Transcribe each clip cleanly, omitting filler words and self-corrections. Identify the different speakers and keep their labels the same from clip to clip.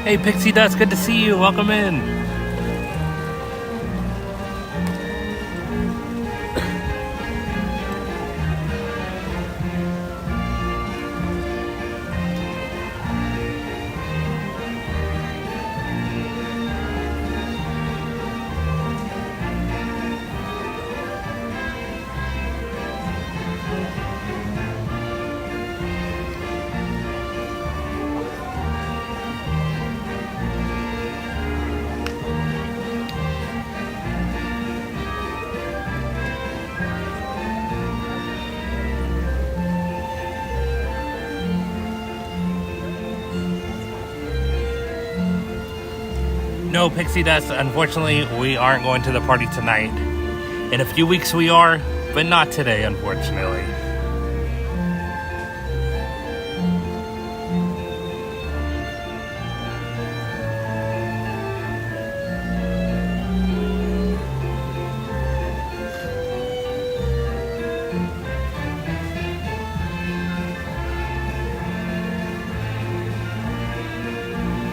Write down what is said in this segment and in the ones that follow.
Speaker 1: Hey, Pixie Dust, good to see you. Welcome in. No, Pixie Dust, unfortunately, we aren't going to the party tonight. In a few weeks we are, but not today, unfortunately.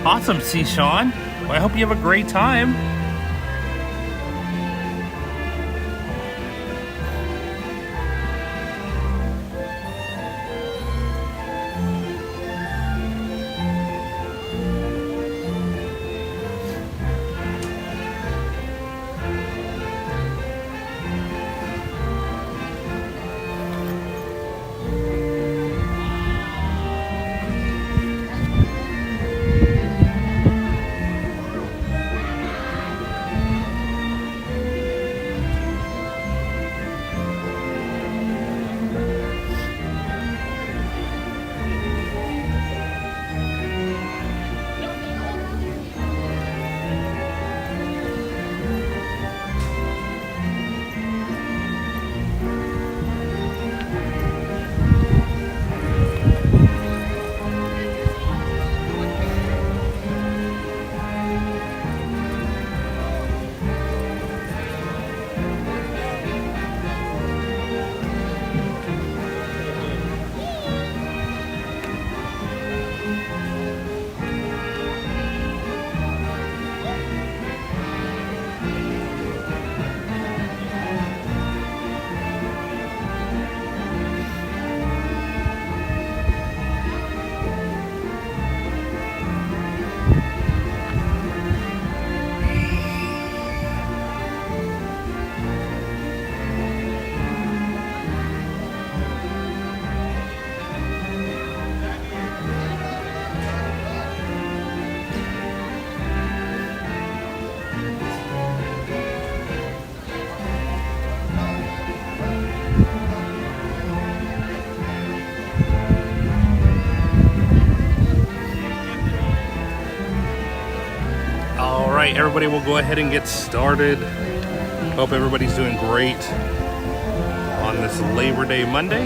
Speaker 1: Awesome, C. Sean. Well, I hope you have a great time. Alright, everybody, will go ahead and get started. Hope everybody's doing great on this Labor Day Monday.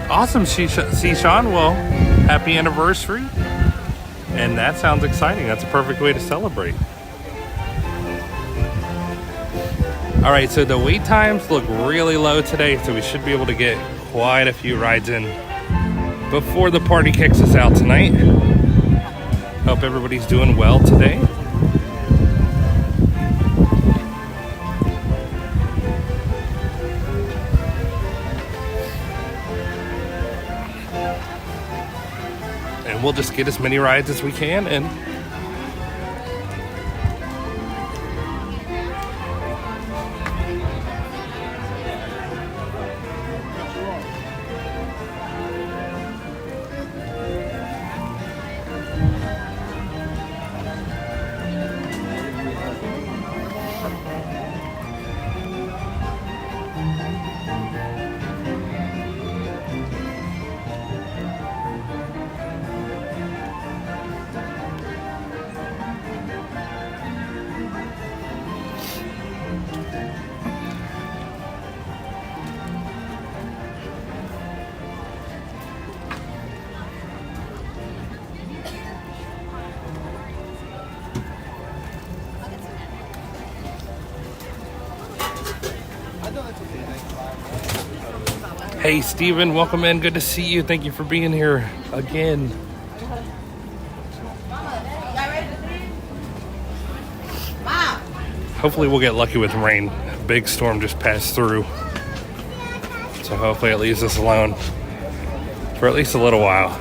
Speaker 1: Awesome, C. Sean. Well, happy anniversary. And that sounds exciting. That's a perfect way to celebrate. Alright, so the wait times look really low today, so we should be able to get quite a few rides in before the party kicks us out tonight. Hope everybody's doing well today. And we'll just get as many rides as we can in. Hey, Steven, welcome in. Good to see you. Thank you for being here again. Hopefully we'll get lucky with rain. A big storm just passed through. So hopefully it leaves us alone for at least a little while.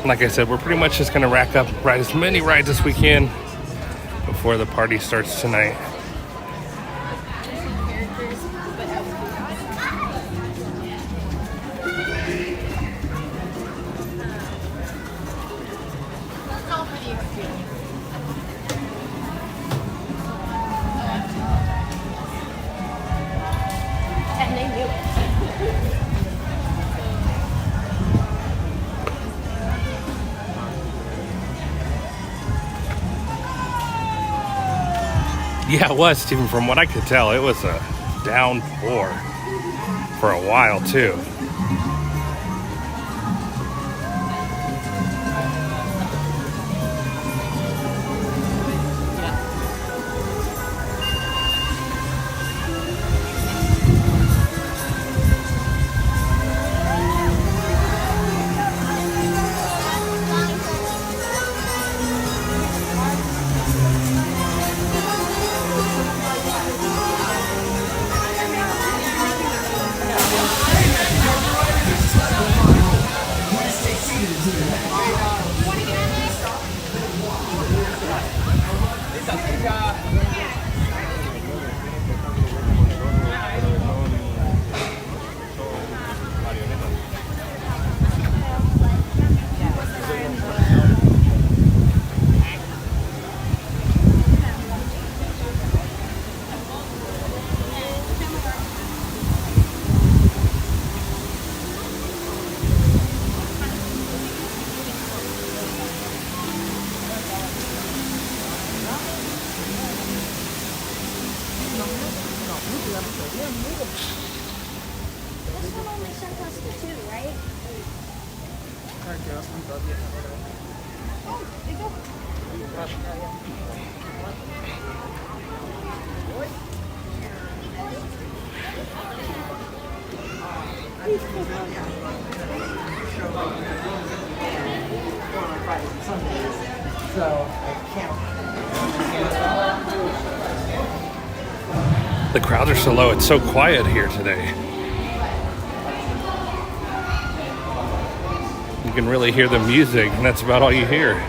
Speaker 1: Like I said, we're pretty much just going to rack up, ride as many rides as we can before the party starts tonight.
Speaker 2: And they knew it.
Speaker 1: Yeah, it was, Stephen. From what I could tell, it was a downpour for a while, too.
Speaker 2: This one only sent us the two, right? Oh, there you go.
Speaker 1: The crowds are so low. It's so quiet here today. You can really hear the music, and that's about all you hear.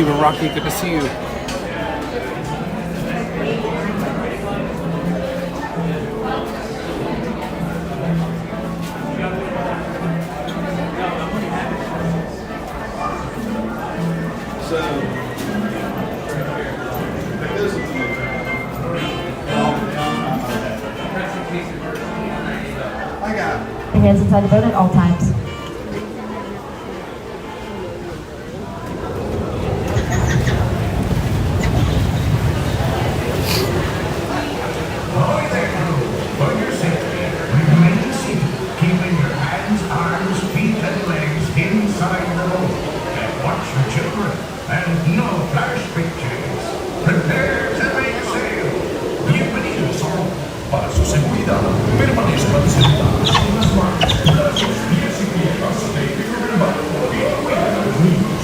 Speaker 1: Steve and Rocky, good to see you.
Speaker 3: Hands inside the boat at all times.
Speaker 4: Keeping your hands, arms, feet, and legs inside the boat. And watch your children. And no flash pictures. Prepare to make sail. Bienvenidos para su seguridad. Permanezcan sentados en las manos, brazos, pies y piernas de figura y cuiden a los niños.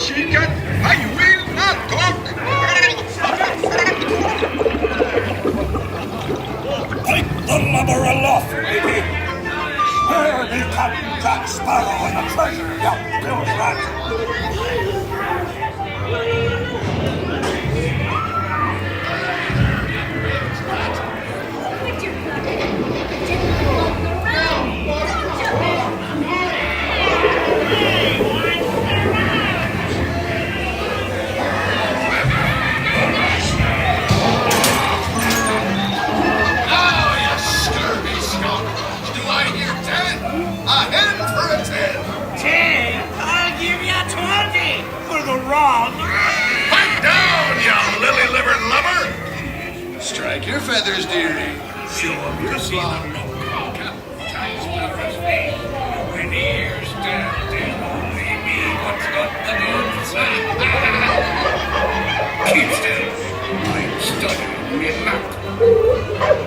Speaker 5: Chicken, I will not talk.
Speaker 4: Take the lubber aloft, lady. Where is Captain Jack Sparrow and the treasure, you little rat?
Speaker 5: Pipe down, you lily-livered lubber! Strike your feathers, dearie. Show 'em your slop.
Speaker 4: When ears down, there's only me what's got the goods.
Speaker 5: Keep still. I'm studying the map. Oh,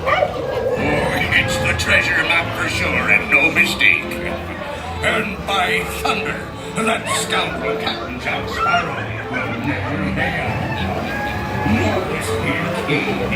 Speaker 5: it's the treasure map for sure, and no mistake. And by thunder, that scoundrel Captain Jack Sparrow will never pay out. Nor is his king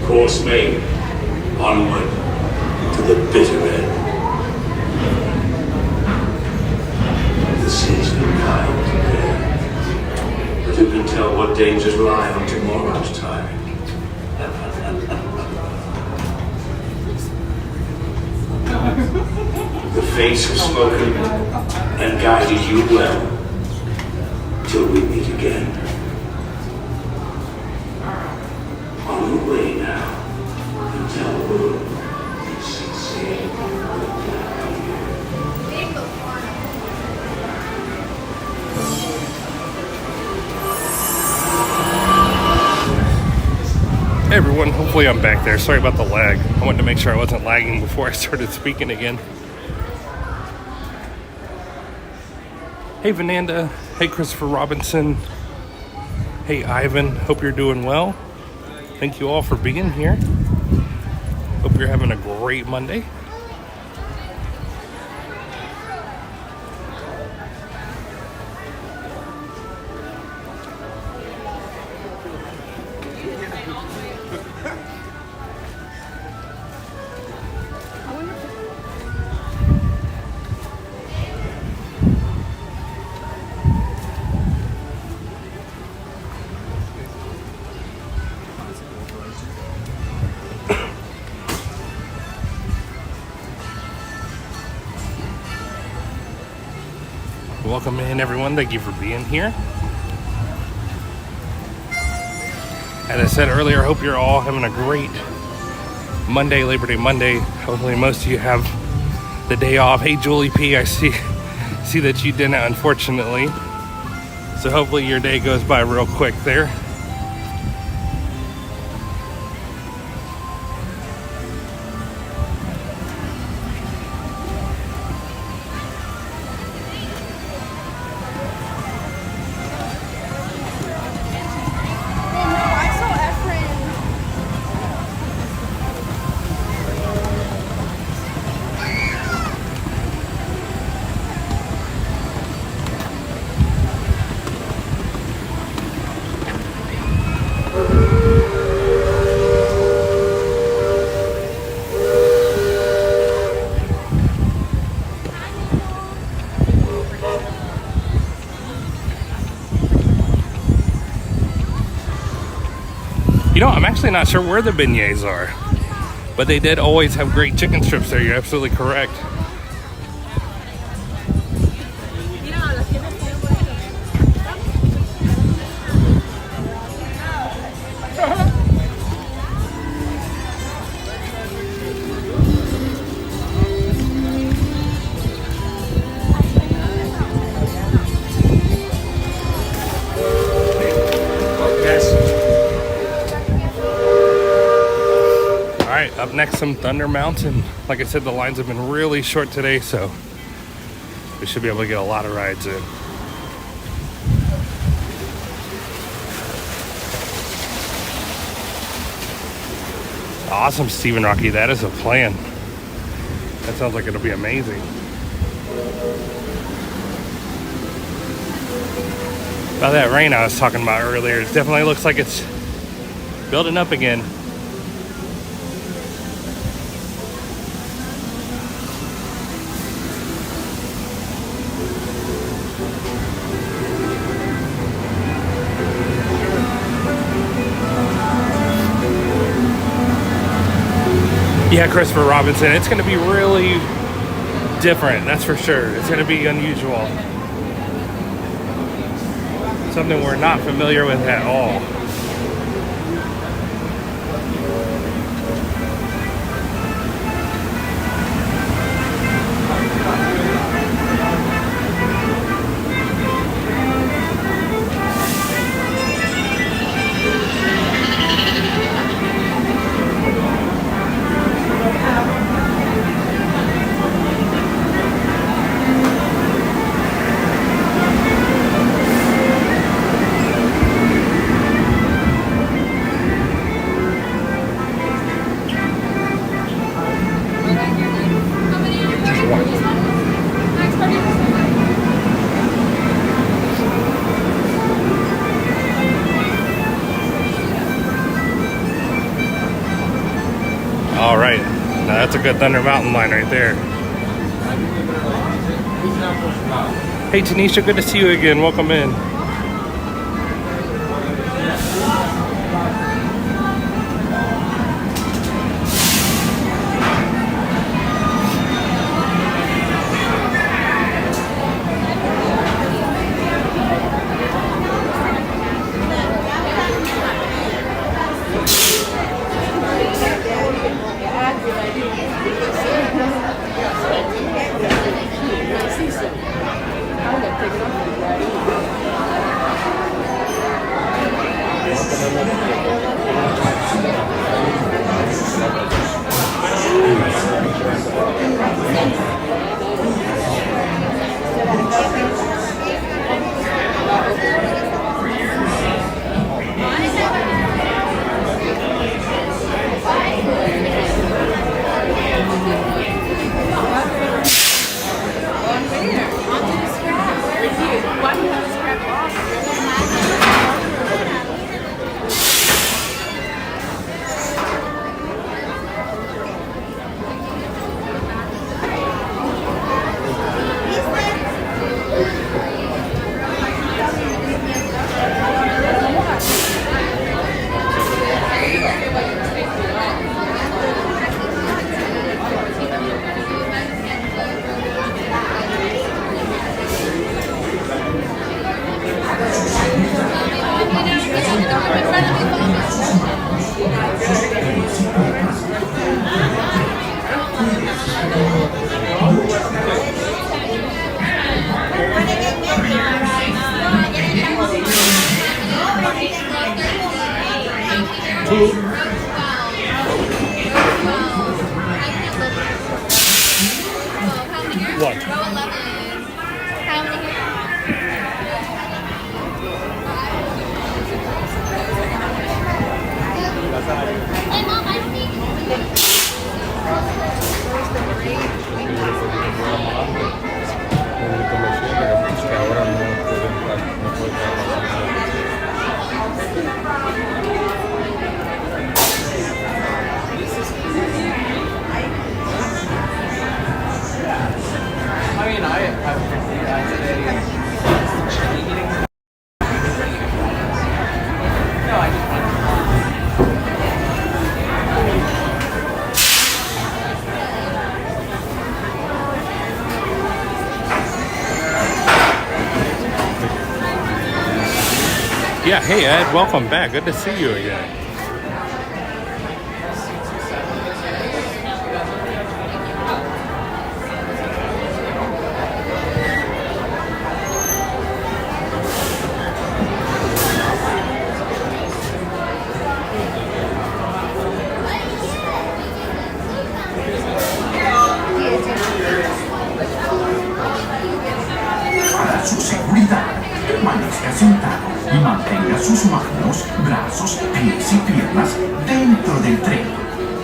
Speaker 6: Course made, onward to the bitter end. The sea's been kind today, but who can tell what dangers lie on tomorrow's time? The fates have spoken and guided you well, till we meet again. On the way now, until the world is sincere.
Speaker 1: Hey everyone. hopefully I'm back there. Sorry about the lag. I wanted to make sure I wasn't lagging before I started speaking again. Hey, Vananda. Hey, Christopher Robinson. Hey, Ivan. Hope you're doing well. Thank you all for being here. Hope you're having a great Monday. Welcome in, everyone. Thank you for being here. As I said earlier, I hope you're all having a great Monday, Labor Day Monday. Hopefully most of you have the day off. Hey, Julie P, I see that you didn't, unfortunately. So hopefully your day goes by real quick there. You know, I'm actually not sure where the beignets are, but they did always have great chicken strips there. You're absolutely correct. Up next, some Thunder Mountain. Like I said, the lines have been really short today, so we should be able to get a lot of rides in. Awesome, Stephen Rocky. That is a plan. That sounds like it'll be amazing. About that rain I was talking about earlier, it definitely looks like it's building up again. Yeah, Christopher Robinson, it's going to be really different, that's for sure. It's going to be unusual. Something we're not familiar with at all. All right, now that's a good Thunder Mountain line right there. Hey Tanisha, good to see you again. Welcome in. What?
Speaker 2: Hey, Mom, I don't need.
Speaker 1: Yeah, hey Ed, welcome back. Good to see you again.
Speaker 4: Para su seguridad, permanezca sentado y mantenga sus manos, brazos, pies y piernas dentro del tren.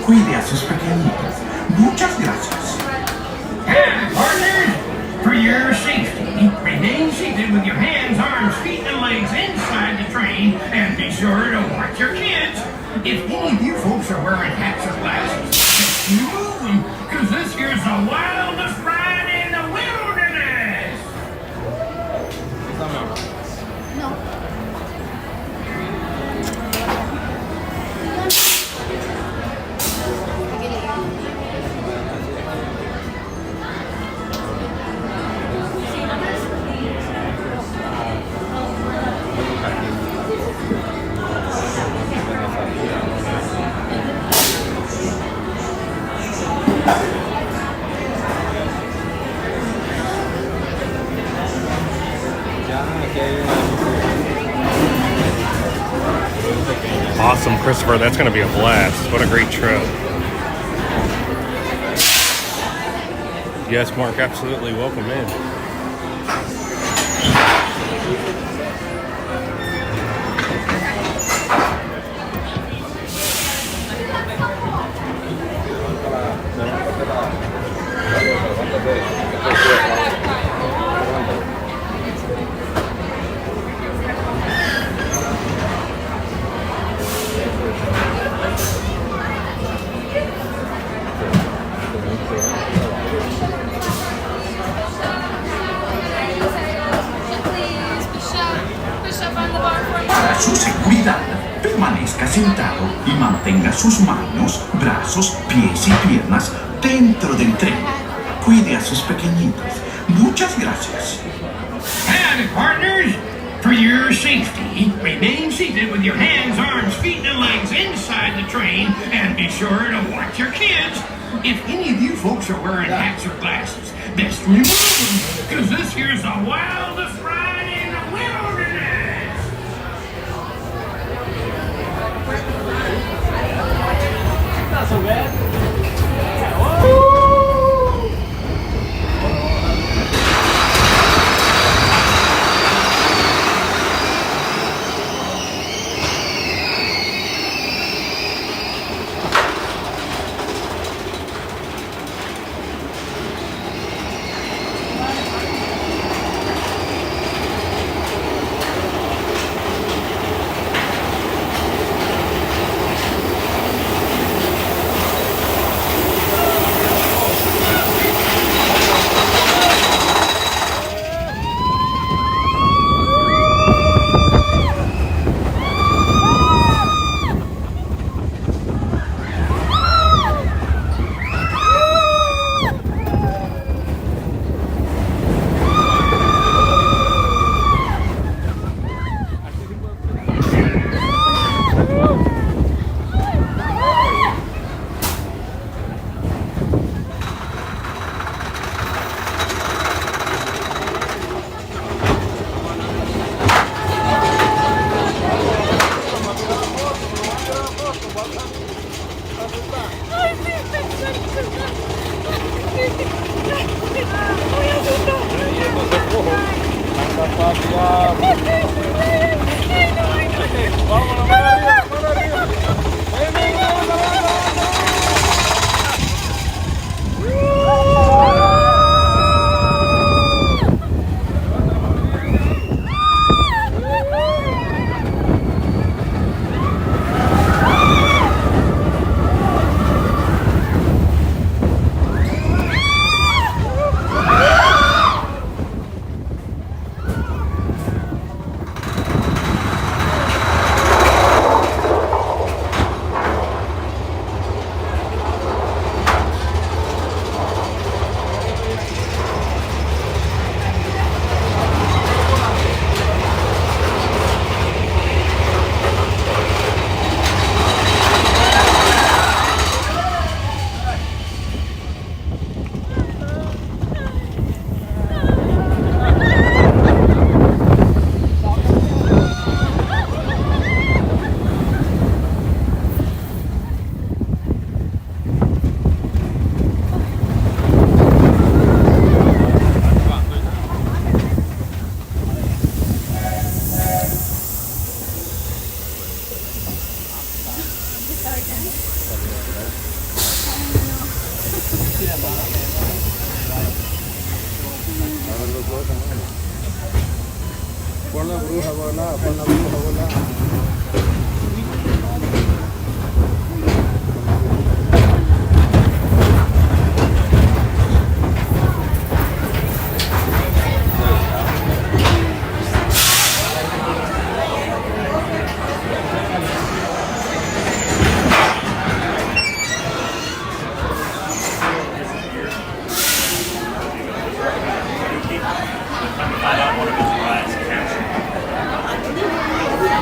Speaker 4: Cuide a sus pequeñitos. Muchas gracias.
Speaker 5: And partners, for your safety, remain seated with your hands, arms, feet, and legs inside the train, and be sure to watch your kids. If any of you folks are wearing hats or glasses, just move them, because this here's the wildest ride in the wilderness.
Speaker 1: Awesome, Christopher. That's going to be a blast. What a great trip. Yes, Mark, absolutely. Welcome in.
Speaker 4: Para su seguridad, permanezca sentado y mantenga sus manos, brazos, pies y piernas dentro del tren. Cuide a sus pequeñitos. Muchas gracias.
Speaker 5: And partners, for your safety, remain seated with your hands, arms, feet, and legs inside the train, and be sure to watch your kids. If any of you folks are wearing hats or glasses, best remove them, because this here's the wildest ride in the wilderness.
Speaker 7: Not so bad.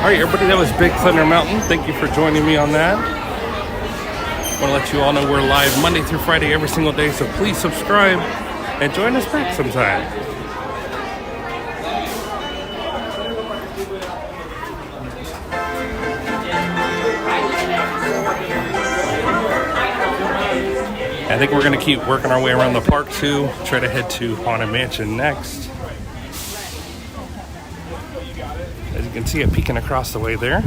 Speaker 1: All right, everybody, that was Big Thunder Mountain. Thank you for joining me on that. I want to let you all know we're live Monday through Friday every single day, so please subscribe and join us back sometime. I think we're going to keep working our way around the park too. Try to head to Haunted Mansion next. As you can see it peeking across the way there.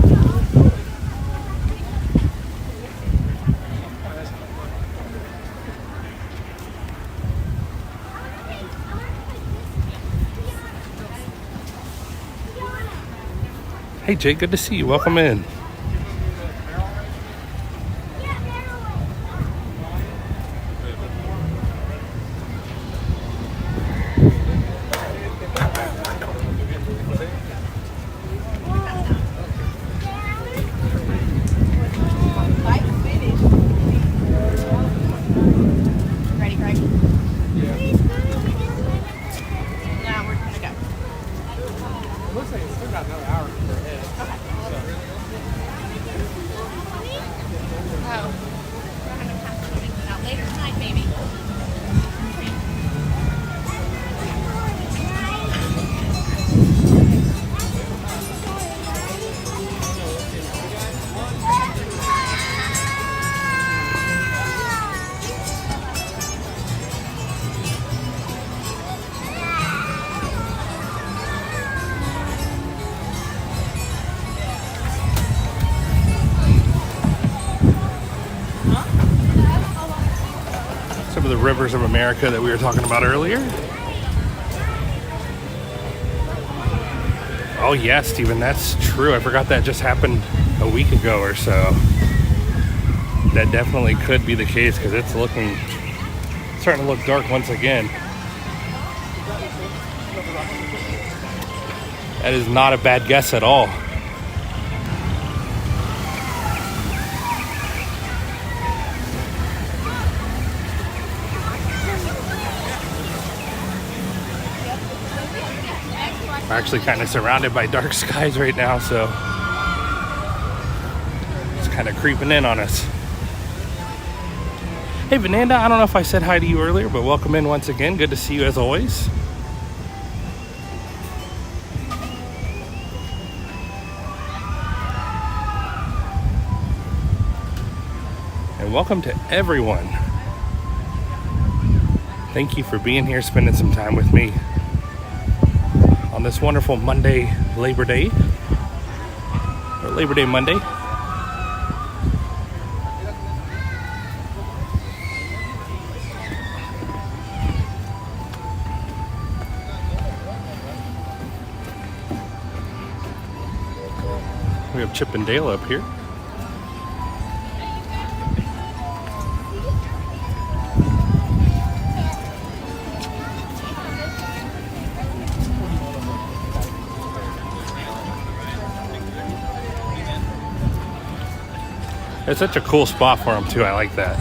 Speaker 1: Hey Jay, good to see you. Welcome in. Some of the rivers of America that we were talking about earlier. Oh yeah, Steven, that's true. I forgot that just happened a week ago or so. That definitely could be the case because it's starting to look dark once again. That is not a bad guess at all. We're actually kind of surrounded by dark skies right now, so it's kind of creeping in on us. Hey, Vananda, I don't know if I said hi to you earlier, but welcome in once again. Good to see you as always. And welcome to everyone. Thank you for being here, spending some time with me on this wonderful Monday, Labor Day, or Labor Day Monday. We have Chip and Dale up here. It's such a cool spot for them too. I like that.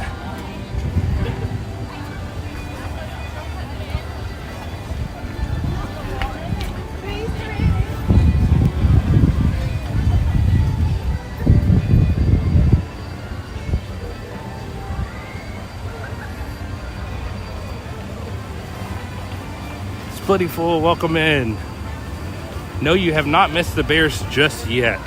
Speaker 1: Splitty Full, welcome in. No, you have not missed the Bears just yet.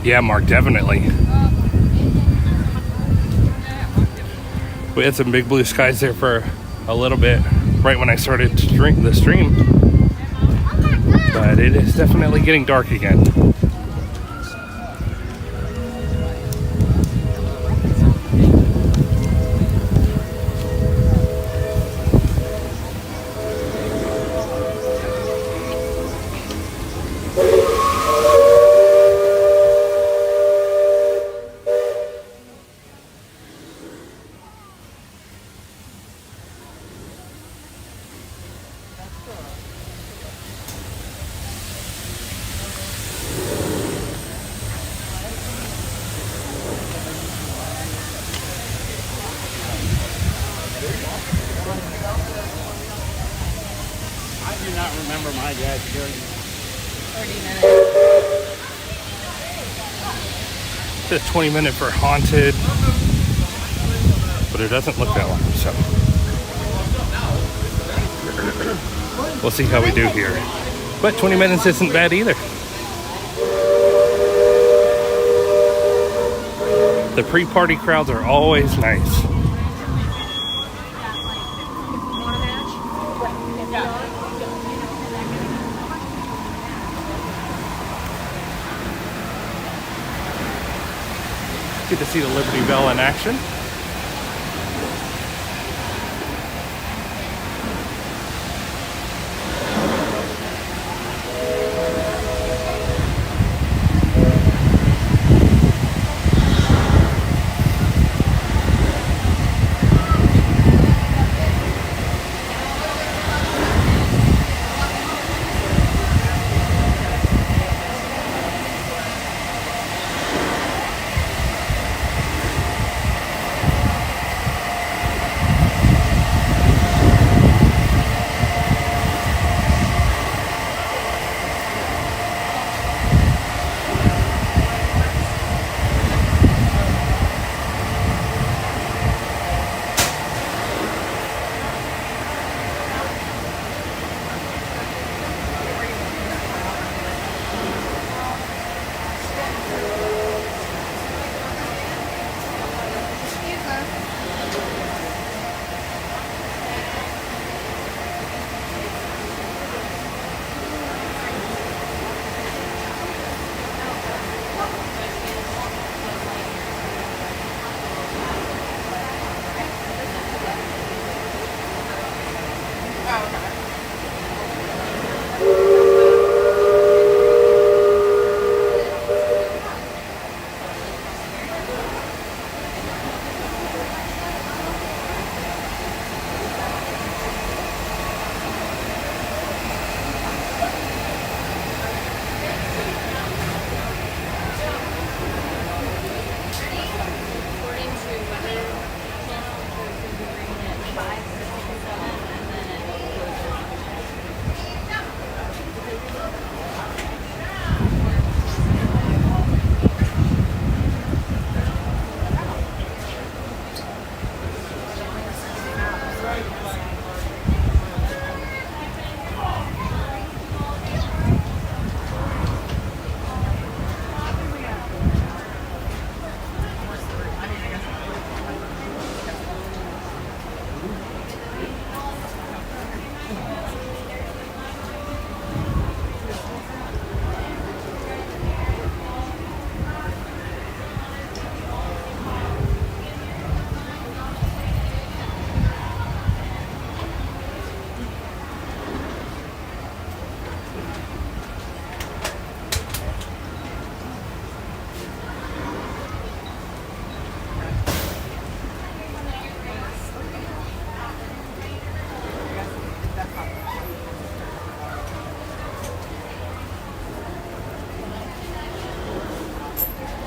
Speaker 1: Yeah, Mark, definitely. We had some big blue skies there for a little bit, right when I started to drink the stream. But it is definitely getting dark again.
Speaker 7: I do not remember my dad's journey.
Speaker 2: 30 minutes.
Speaker 1: It's 20 minutes for Haunted, but it doesn't look that long, so we'll see how we do here. But 20 minutes isn't bad either. The pre-party crowds are always nice. Good to see the Liberty Bell in action.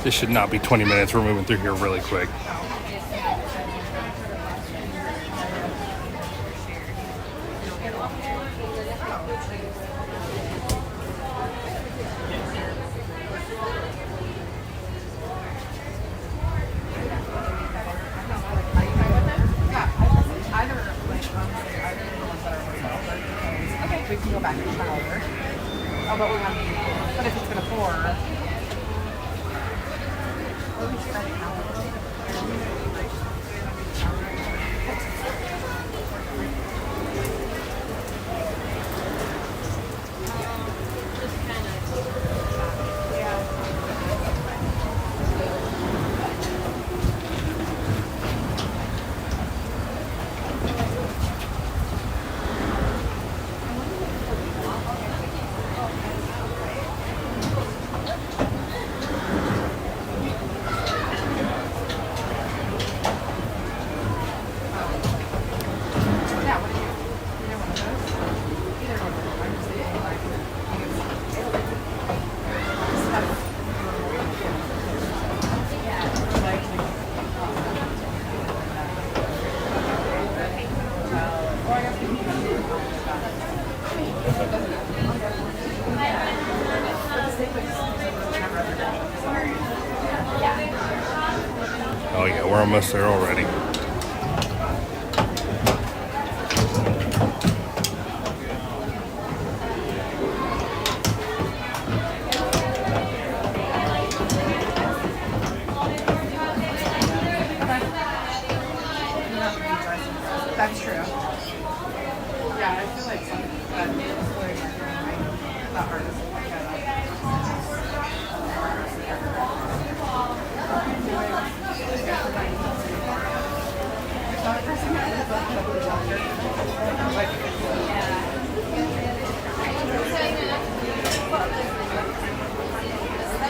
Speaker 1: This should not be 20 minutes. We're moving through here really quick.
Speaker 2: We can go back to shower. Oh, but we want to, but if it's going to pour.
Speaker 1: Oh yeah, we're almost there already.
Speaker 2: That's true. Yeah, I feel like that not artists like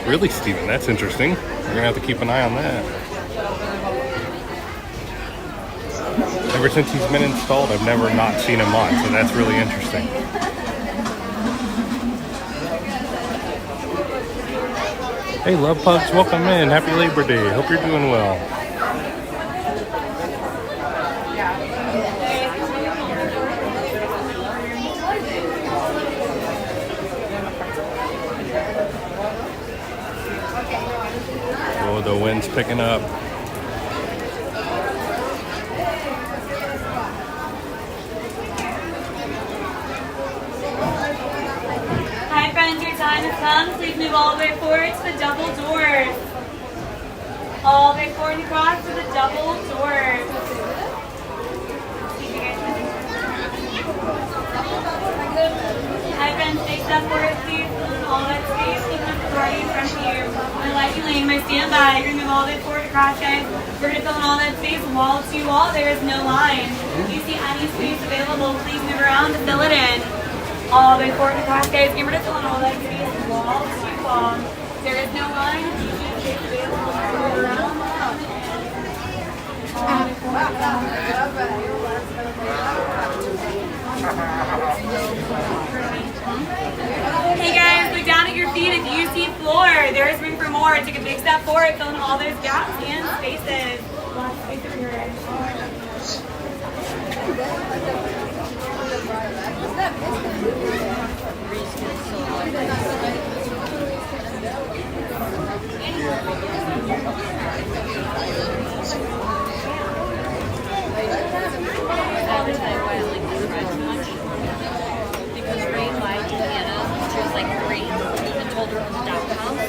Speaker 1: Really, Steven? That's interesting. We're gonna have to keep an eye on that. Ever since he's been installed, I've never not seen him on, so that's really interesting. Hey, love pugs, welcome in. Happy Labor Day. Hope you're doing well. Oh, the wind's picking up.
Speaker 8: Hi friends, your time has come. Please move all the way forward to the double doors. All the way forward and across to the double doors. Hi friends, take step forward please. All that space, looking at the party in front of you. I'm going to let you lane by standby. You're going to move all the way forward across, guys. We're going to fill in all that space wall to wall. There is no line. If you see any space available, please move around to fill it in. All the way forward across, guys. Remember to fill in all that space wall to wall. There is no line. If you see space available, move around. Hey guys, look down at your feet. If you see floor, there is room for more. Take a big step forward, fill in all those gaps and spaces. Lots of space over here.
Speaker 9: Because Ray lied to Hannah. She was like 3 and told her it was a doghouse.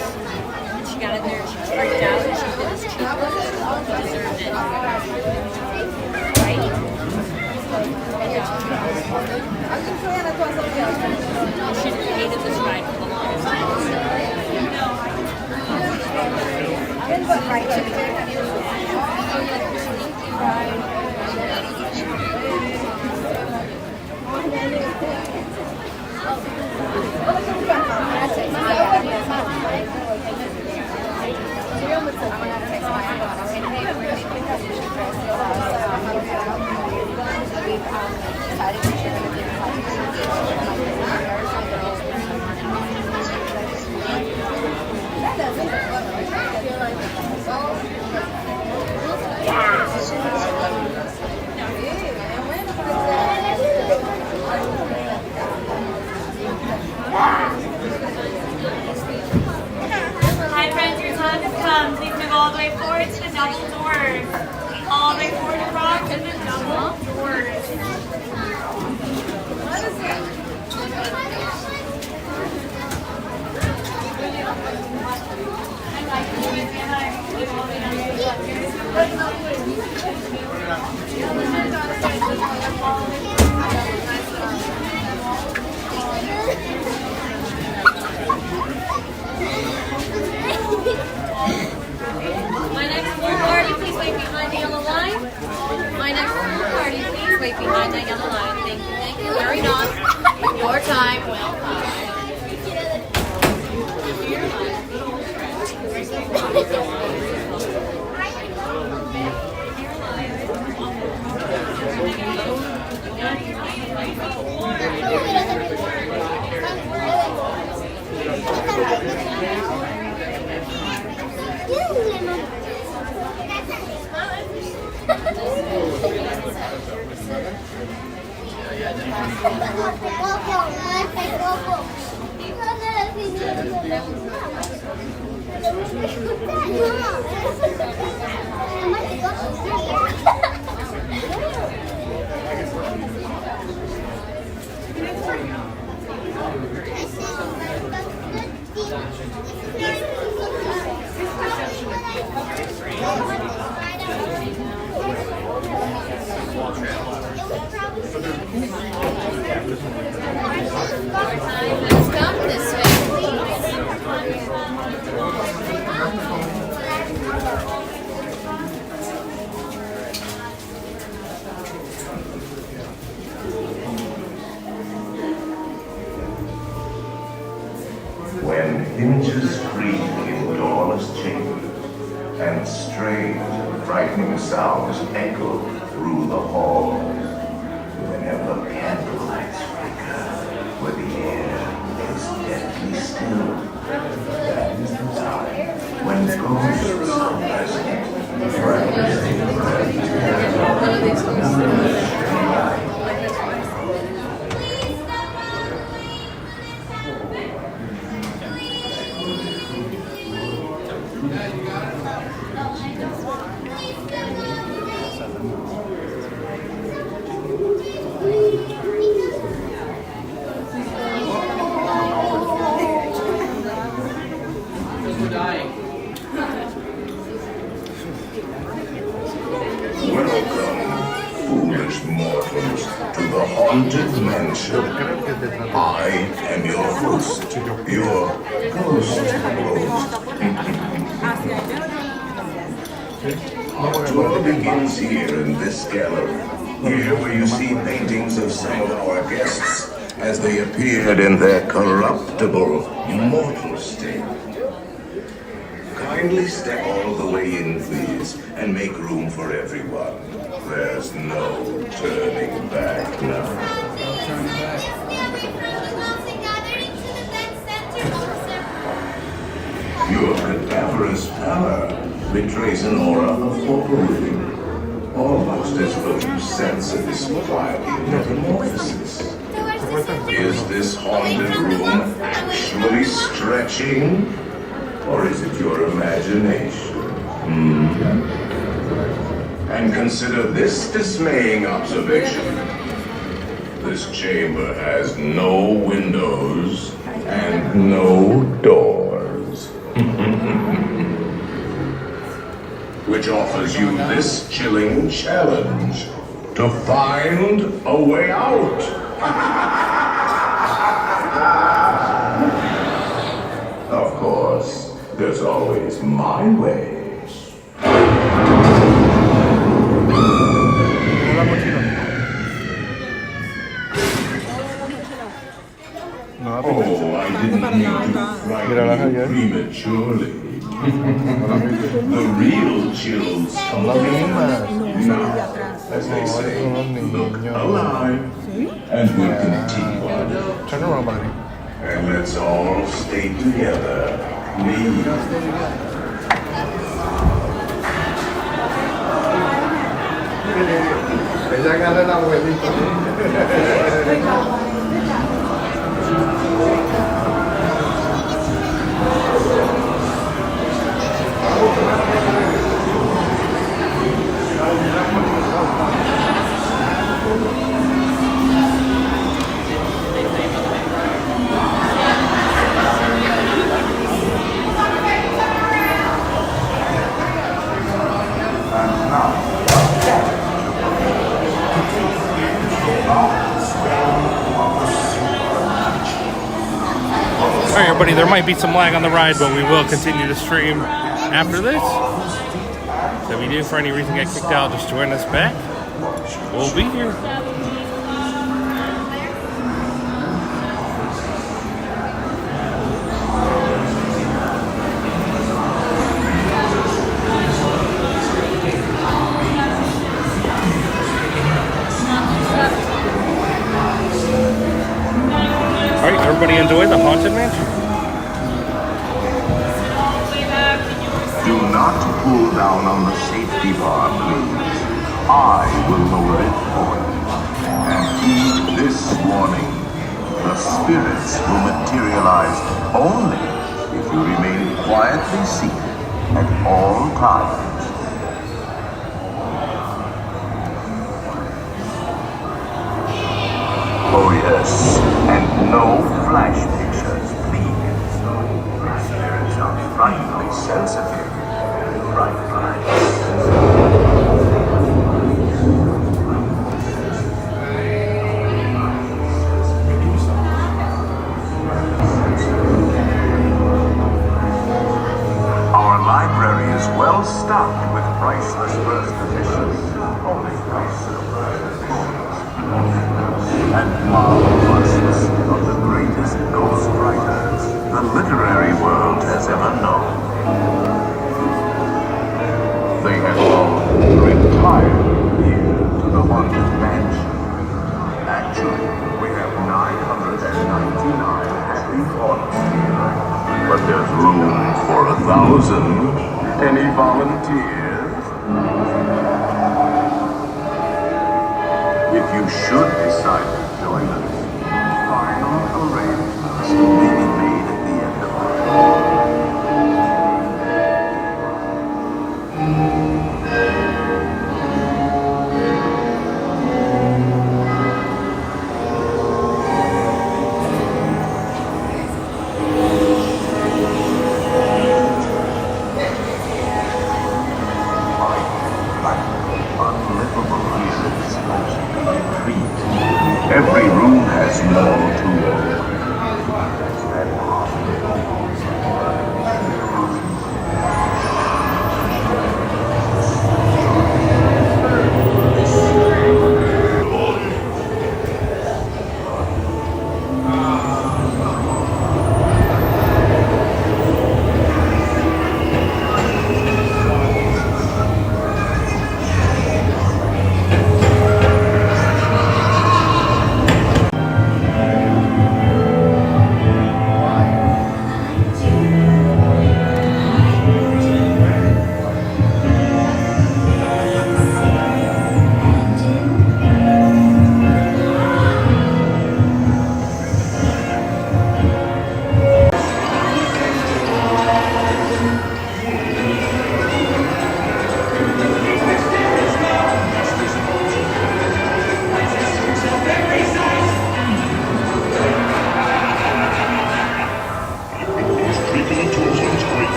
Speaker 9: And she got in there and she freaked out and she did this cheap. She deserved it. Right? She hated this ride for the longest Your time will come this way,
Speaker 4: When hinges creak in doorless chambers, and strange and frightening sounds echo through the halls, whenever candlelights flicker, where the air is deadly still, that is the time when ghosts are present, practicing Welcome, foolish mortals, to the haunted mansion. I am your host, your ghost Our tour begins here in this gallery. Here where you see paintings of some of our guests as they appeared in their corruptible, immortal state. Kindly step all the way in, please, and make room for everyone. There's no turning back now. Your cadaverous pallor betrays an aura of foreboding, almost as though you sense a disquieting metamorphosis. Is this haunted room actually stretching? Or is it your imagination? And consider this dismaying observation. This chamber has no windows and no doors. Which offers you this chilling challenge to find a way out. Of course, there's always my way. Oh, I didn't mean to frighten you prematurely. The real chills come now, as they say, look alive, and we'll continue on. And let's all stay together, please.
Speaker 1: Alright everybody, there might be some lag on the ride, but we will continue to stream after this. So if you do for any reason get kicked out, just join us back. We'll be here. Alright, everybody enjoy the Haunted Mansion.
Speaker 4: Do not pull down on the safety bar, please. I will lower it for you. And heed this warning. The spirits will materialize only if you remain quietly seated at all times. Oh yes, and no flash pictures, please. Spirits are frightfully sensitive. Bright lights. Our library is well stocked with priceless first editions. Only and marvelous of the greatest ghost writers the literary world has ever known. They have all retired here to the Haunted Mansion. Actually, we have 999 happy thoughts here, but there's room for 1,000. Any volunteers? If you should decide to join us, final arrangements may be made at the end of our Every room has more to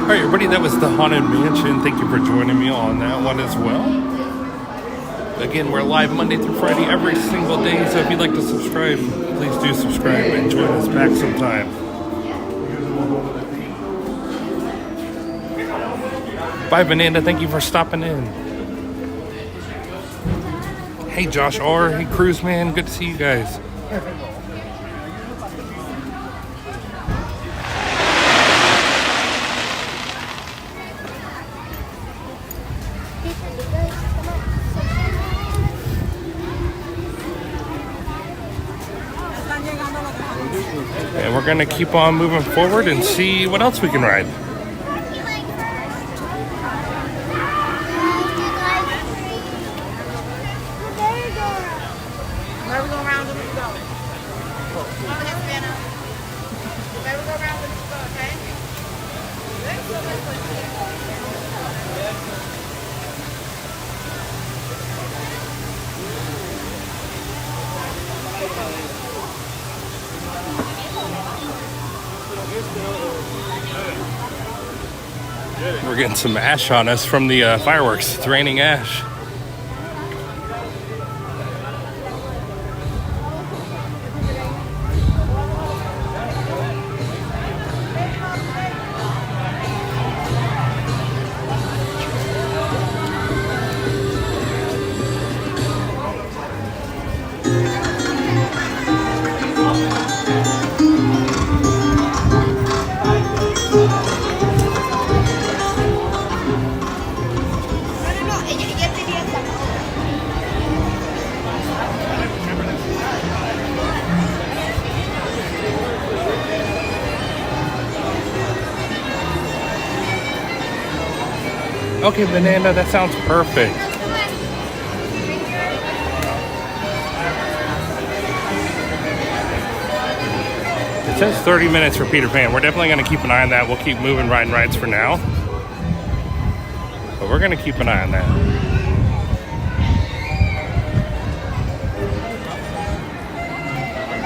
Speaker 1: Alright everybody, that was the Haunted Mansion. Thank you for joining me on that one as well. Again, we're live Monday through Friday every single day, so if you'd like to subscribe, please do subscribe and join us back sometime. Bye, Vananda. Thank you for stopping in. Hey, Josh R. Hey, Cruise Man. Good to see you guys. And we're going to keep on moving forward and see what else we can ride. We're getting some ash on us from the fireworks. It's raining ash. Okay, Banana, that sounds perfect. It says 30 minutes for Peter Pan. We're definitely going to keep an eye on that. We'll keep moving riding rides for now. But we're going to keep an eye on that.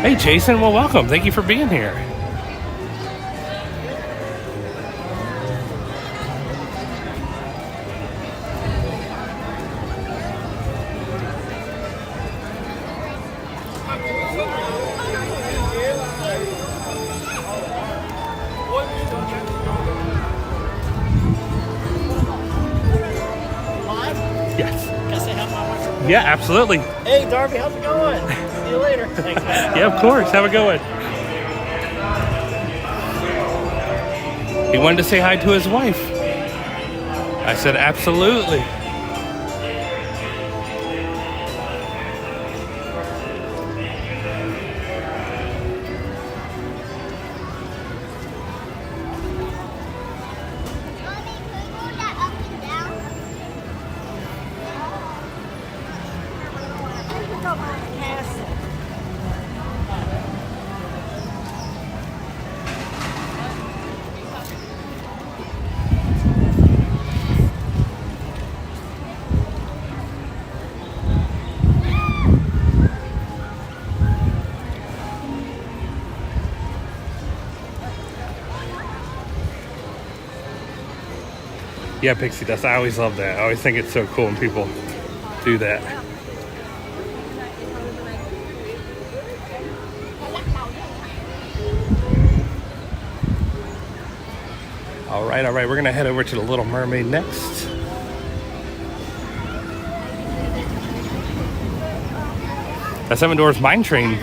Speaker 1: Hey, Jason. Well, welcome. Thank you for being here. Yeah, absolutely.
Speaker 7: Hey, Darby, how's it going? See you later. Thanks, man.
Speaker 1: Yeah, of course. Have a good one. He wanted to say hi to his wife. I said, absolutely. Yeah, pixie dust. I always love that. I always think it's so cool when people do that. All right. We're going to head over to the Little Mermaid next. That Seven Dwarfs Mine Train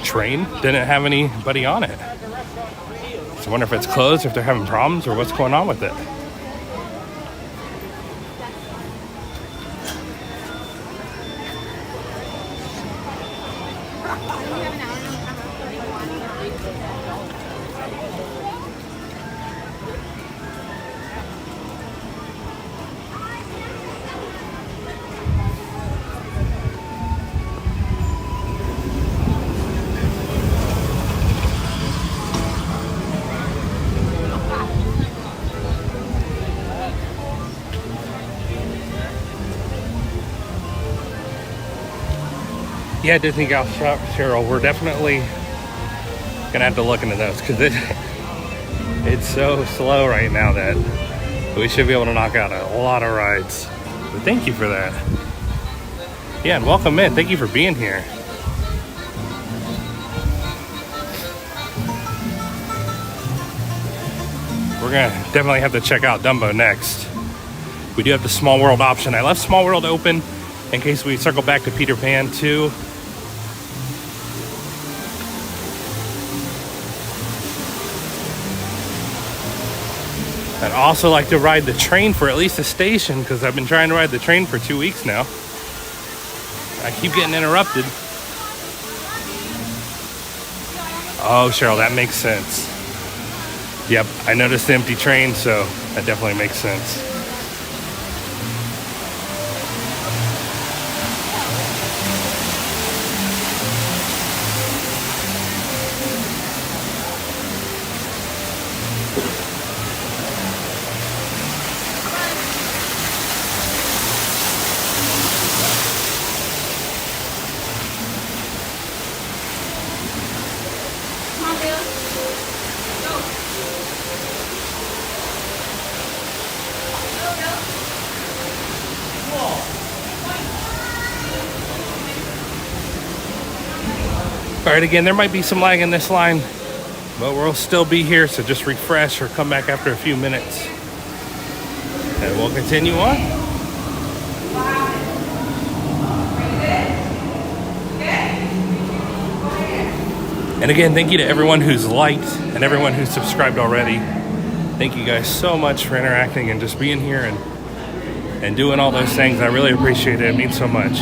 Speaker 1: didn't have anybody on it. So I wonder if it's closed, if they're having problems, or what's going on with it. Yeah, Disney Gal Shop, Cheryl, we're definitely gonna have to look into those because it's so slow right now that we should be able to knock out a lot of rides. But thank you for that. Yeah, and welcome in. Thank you for being here. We're gonna definitely have to check out Dumbo next. We do have the Small World option. I left Small World open in case we circle back to Peter Pan too. I'd also like to ride the train for at least a station because I've been trying to ride the train for 2 weeks now. I keep getting interrupted. Oh, Cheryl, that makes sense. Yep, I noticed the empty train, so that definitely makes sense. All right, again, there might be some lag in this line, but we'll still be here, so just refresh or come back after a few minutes. And we'll continue on. And again, thank you to everyone who's liked and everyone who's subscribed already. Thank you guys so much for interacting and just being here and doing all those things. I really appreciate it. It means so much.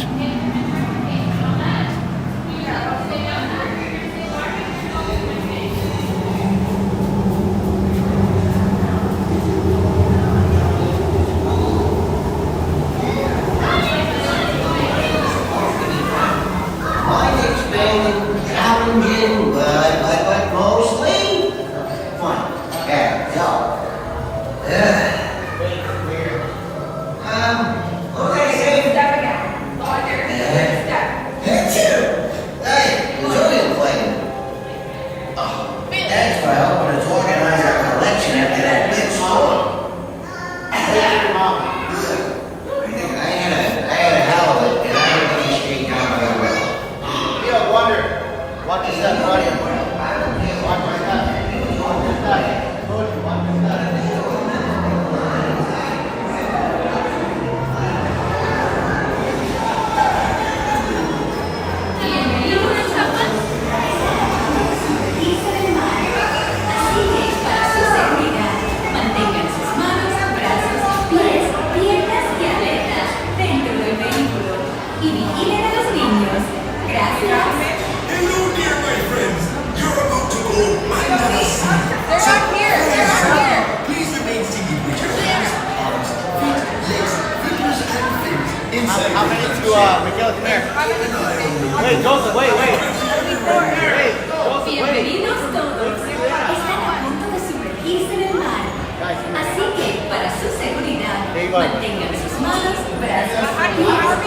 Speaker 10: Bienvenidos todos. Están a punto de sumergirse en el mar. Así que, para su seguridad, mantengan sus manos, brazos, pies,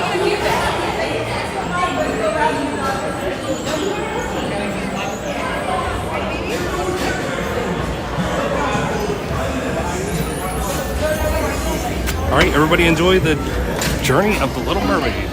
Speaker 1: All right, everybody enjoy the journey of the Little Mermaid.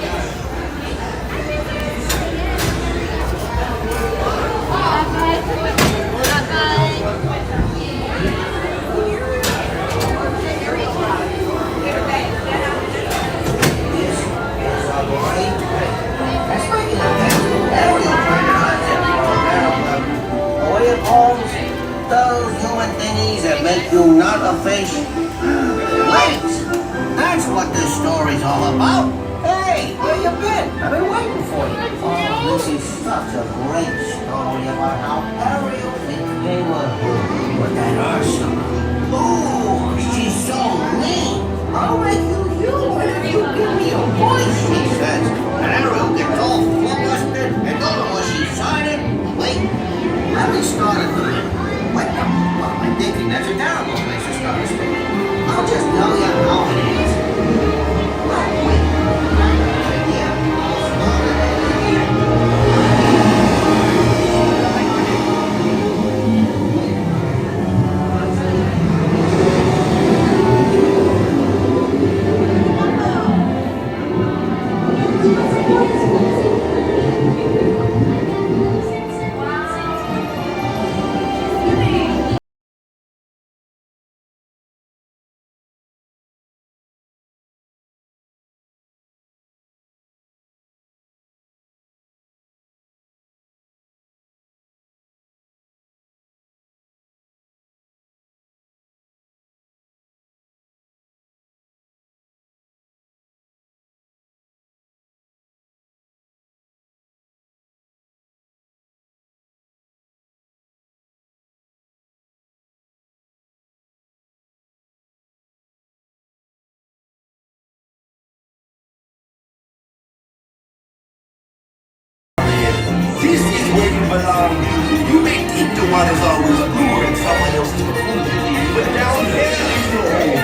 Speaker 11: Those human thingies that make you not a fish. Wait! That's what this story's all about. Hey, where you been? I've been waiting for you. Oh, this is such a great story about how Ariel became a with that Ursula. Oh, she's so mean. I'll make you human if you give me a voice, she says. And Ariel gets all flustered and don't know what she's signing. Wait, let me start at the end. What? Well, I'm thinking that's a terrible place to start a story. I'll just tell you how it is. Well, wait. Yeah. along. You may think the water's always bluer in someone else's lagoon, but down here there's no hole.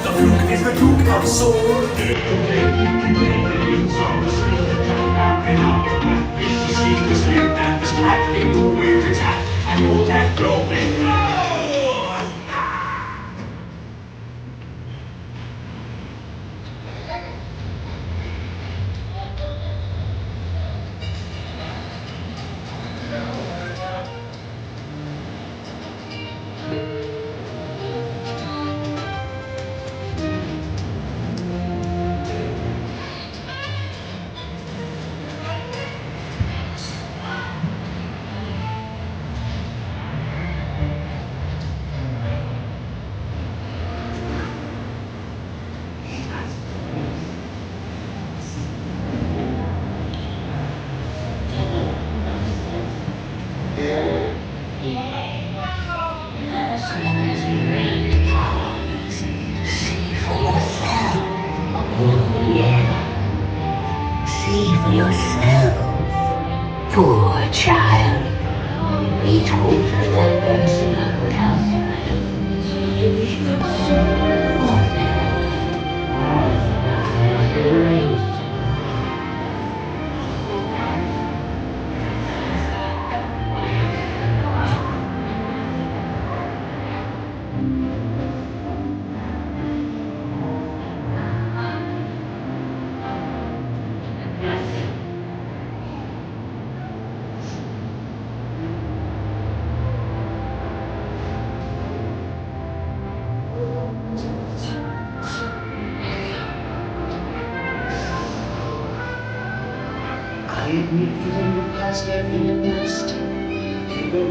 Speaker 6: The fluke is the duke of soul.
Speaker 10: See for yourself, poor child. We told you that there's no comfort.
Speaker 6: I admit that in the past I've been a nasty, but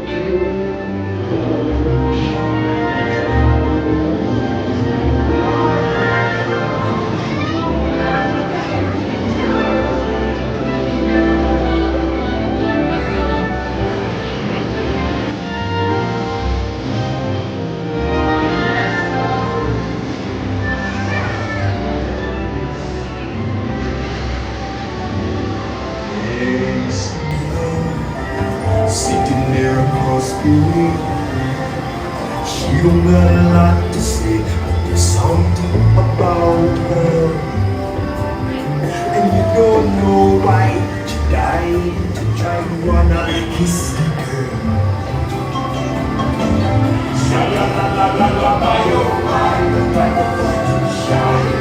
Speaker 6: sitting there across the way. She don't got a lot to say, but there's something about her. And you don't know why she died to try to wanna kiss the girl. Sha-la-la-la-la-la-ba-yo-ba, shine.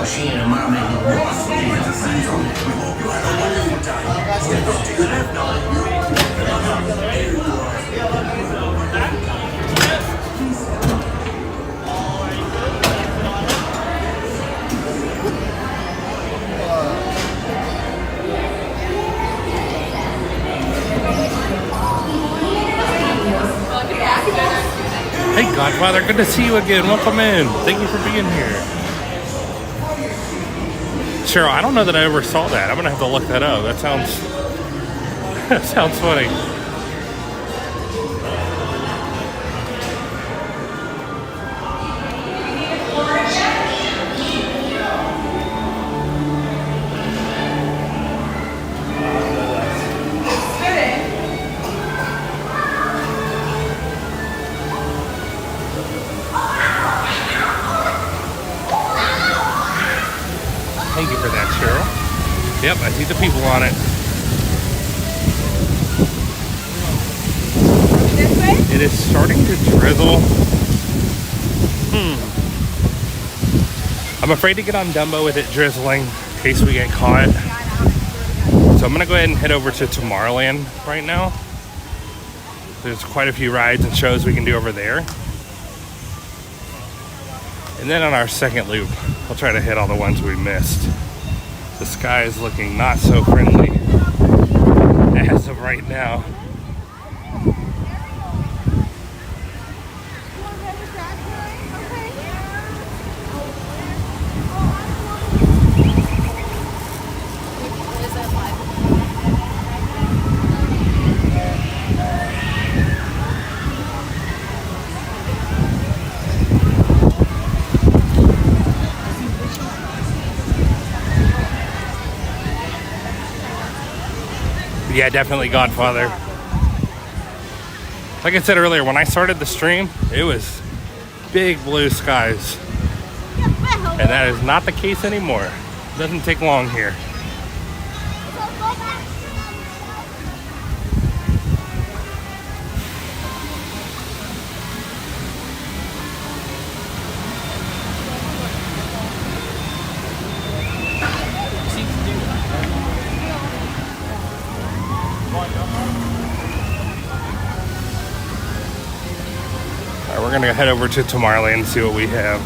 Speaker 11: She ain't a mermaid no more. She's a friend from it.
Speaker 1: Hey, Godfather, good to see you again. Welcome in. Thank you for being here. Cheryl, I don't know that I ever saw that. I'm gonna have to look that up. That sounds funny. Thank you for that, Cheryl. Yep, I see the people on it. is starting to drizzle. I'm afraid to get on Dumbo with it drizzling in case we get caught. So I'm gonna go ahead and head over to Tomorrowland right now. There's quite a few rides and shows we can do over there. And then on our second loop, we'll try to hit all the ones we missed. The sky is looking not so friendly as of right now. Yeah, definitely Godfather. Like I said earlier, when I started the stream, it was big blue skies. And that is not the case anymore. It doesn't take long here. We're gonna head over to Tomorrowland and see what we have.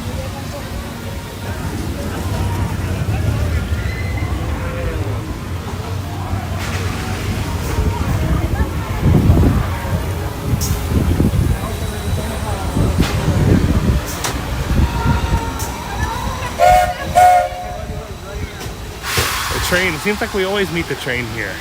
Speaker 1: The train, it seems like we always meet the train here.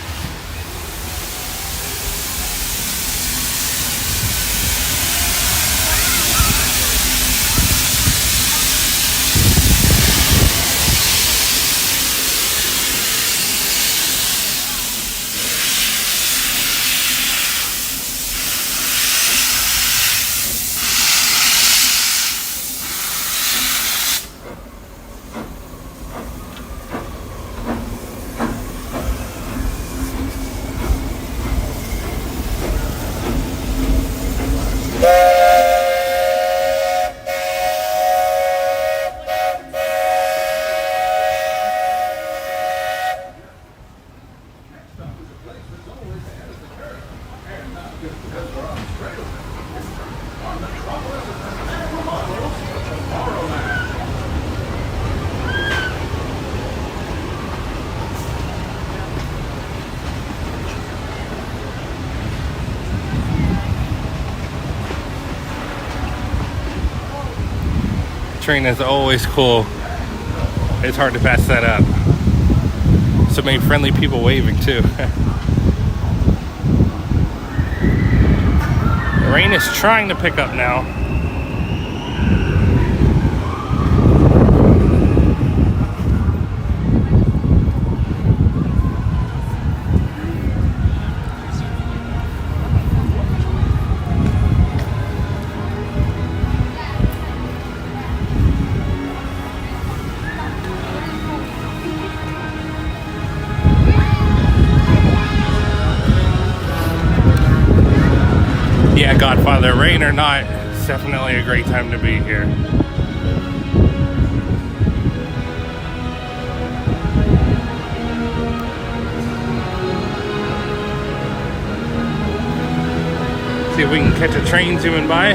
Speaker 1: Train is always cool. It's hard to pass that up. So many friendly people waving too. The rain is trying to pick up now. Yeah, Godfather, rain or not, it's definitely a great time to be here. See if we can catch a train zooming by.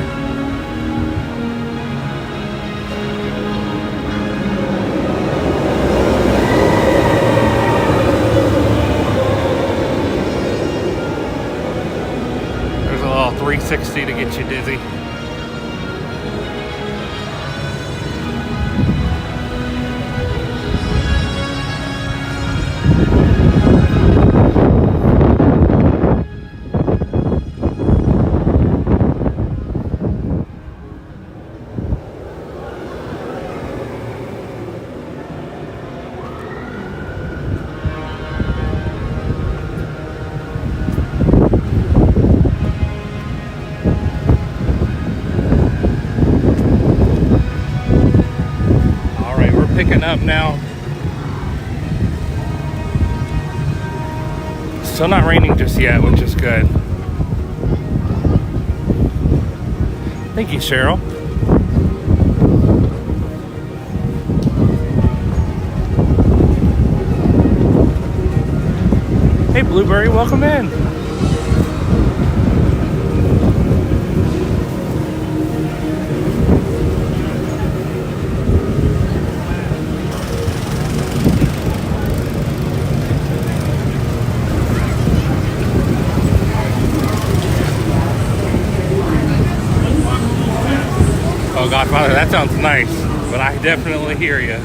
Speaker 1: There's a little 360 to get you dizzy. Picking up now. Still not raining just yet, which is good. Thank you, Cheryl. Hey, Blueberry, welcome in. Oh, Godfather, that sounds nice, but I definitely hear you.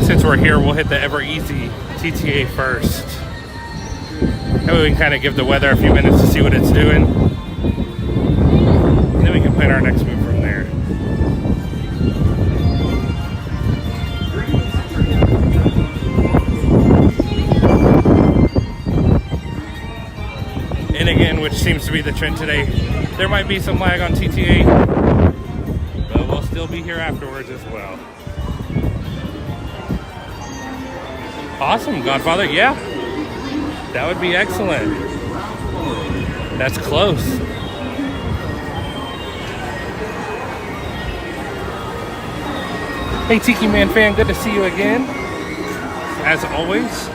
Speaker 1: Since we're here, we'll hit the Ever Easy TTA first. That way we can kind of give the weather a few minutes to see what it's doing. And then we can plan our next move from there. And again, which seems to be the trend today, there might be some lag on TTA, but we'll still be here afterwards as well. Awesome, Godfather. Yeah, that would be excellent. That's close. Hey, Tiki Man fan, good to see you again, as always.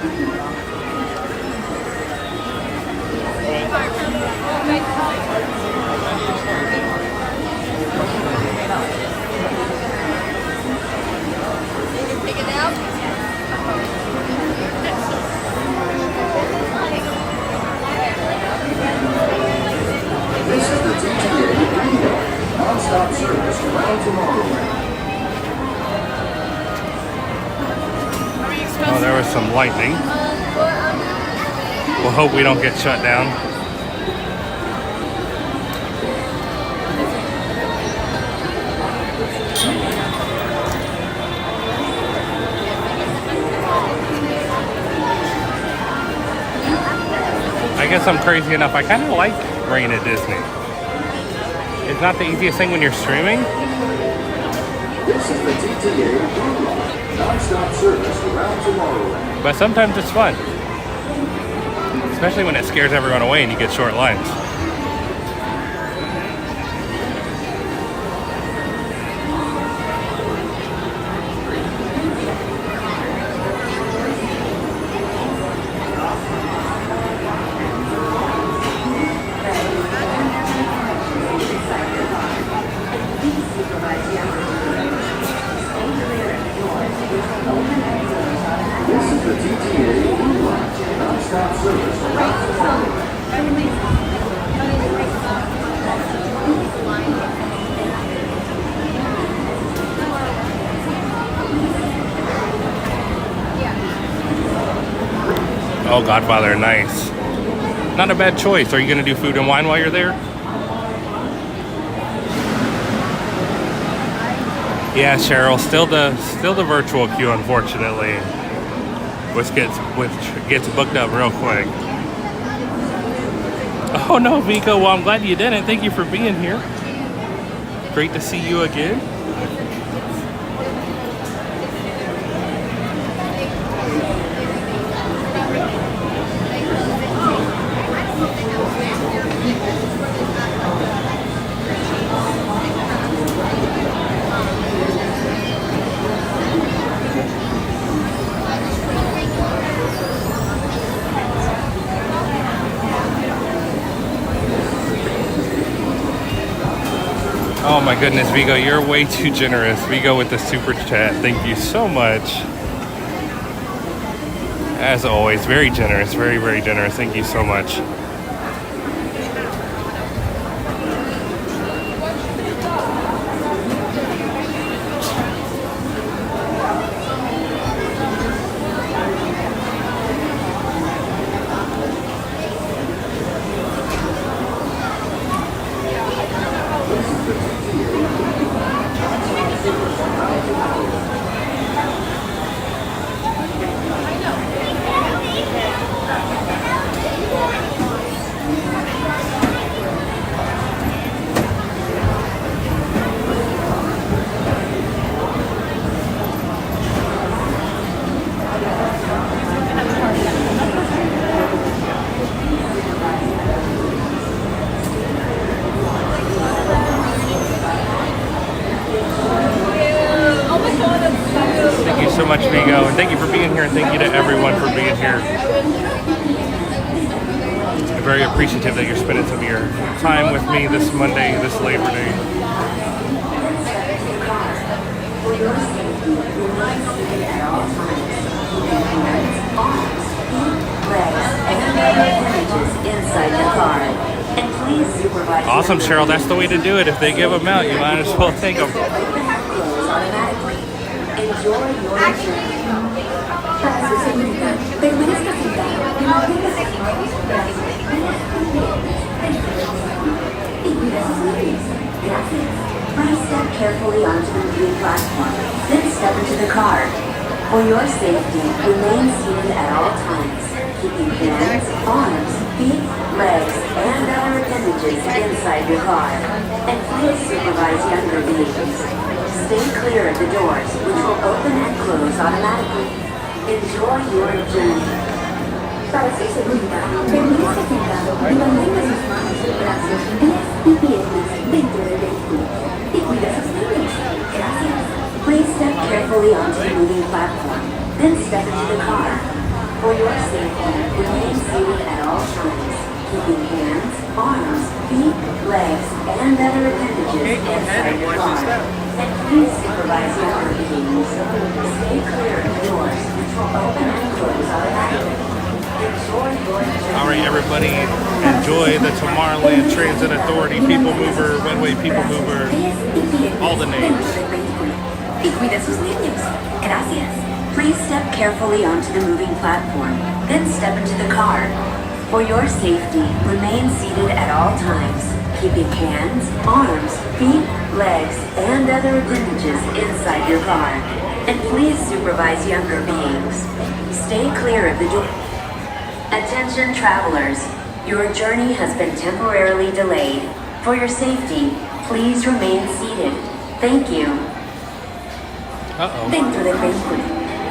Speaker 6: Non-stop service around tomorrow.
Speaker 1: Oh, there was some lightning. We'll hope we don't get shut down. I guess I'm crazy enough. I kind of like rain at Disney. It's not the easiest thing when you're streaming.
Speaker 6: This is the TTA non-stop service around tomorrow.
Speaker 1: But sometimes it's fun. Especially when it scares everyone away and you get short lines. Oh, Godfather, nice. Not a bad choice. Are you going to do food and wine while you're there? Yeah, Cheryl, still the virtual queue, unfortunately, which gets booked up real quick. Oh no, Vico, well, I'm glad you didn't. Thank you for being here. Great to see you again. Oh my goodness, Vigo, you're way too generous. Vigo with the super chat. Thank you so much. As always, very generous, very, very generous. Thank you so much. Thank you so much, Vigo, and thank you for being here, and thank you to everyone for being here. I'm very appreciative that you're spending some of your time with me this Monday, this Labor Day.
Speaker 10: Inside the car. And please supervise.
Speaker 1: Awesome, Cheryl. That's the way to do it. If they give them out, you might as well take them.
Speaker 10: Enjoy your journey. Para su seguridad, permanezca sentado y manténgase y cuida sus niños. Gracias. Please step carefully onto the moving platform, then step into the car. For your safety, remain seated at all times, keeping hands, arms, feet, legs, and other appendages inside your car. And please supervise younger beings. Stay clear of the doors, which will open and close automatically. Enjoy your journey. Para su seguridad, permanezca sentado y mantenga sus manos, brazos, pies y piernas dentro del vehículo. Y cuida sus niños. Gracias. Please step carefully onto the moving platform, then step into the car. For your safety, remain seated at all times, keeping hands, arms, feet, legs, and other appendages inside your car. And please supervise younger beings. Stay clear of the doors, which will open and close automatically. Enjoy your journey.
Speaker 1: All right, everybody, enjoy the Tomorrowland Transit Authority People Mover, One-Way People Mover, all the names.
Speaker 10: Y cuida sus niños. Gracias. Please step carefully onto the moving platform, then step into the car. For your safety, remain seated at all times, keeping hands, arms, feet, legs, and other appendages inside your car. And please supervise younger beings. Stay clear of the door. Attention travelers, your journey has been temporarily delayed. For your safety, please remain seated. Thank you. Dentro del vehículo.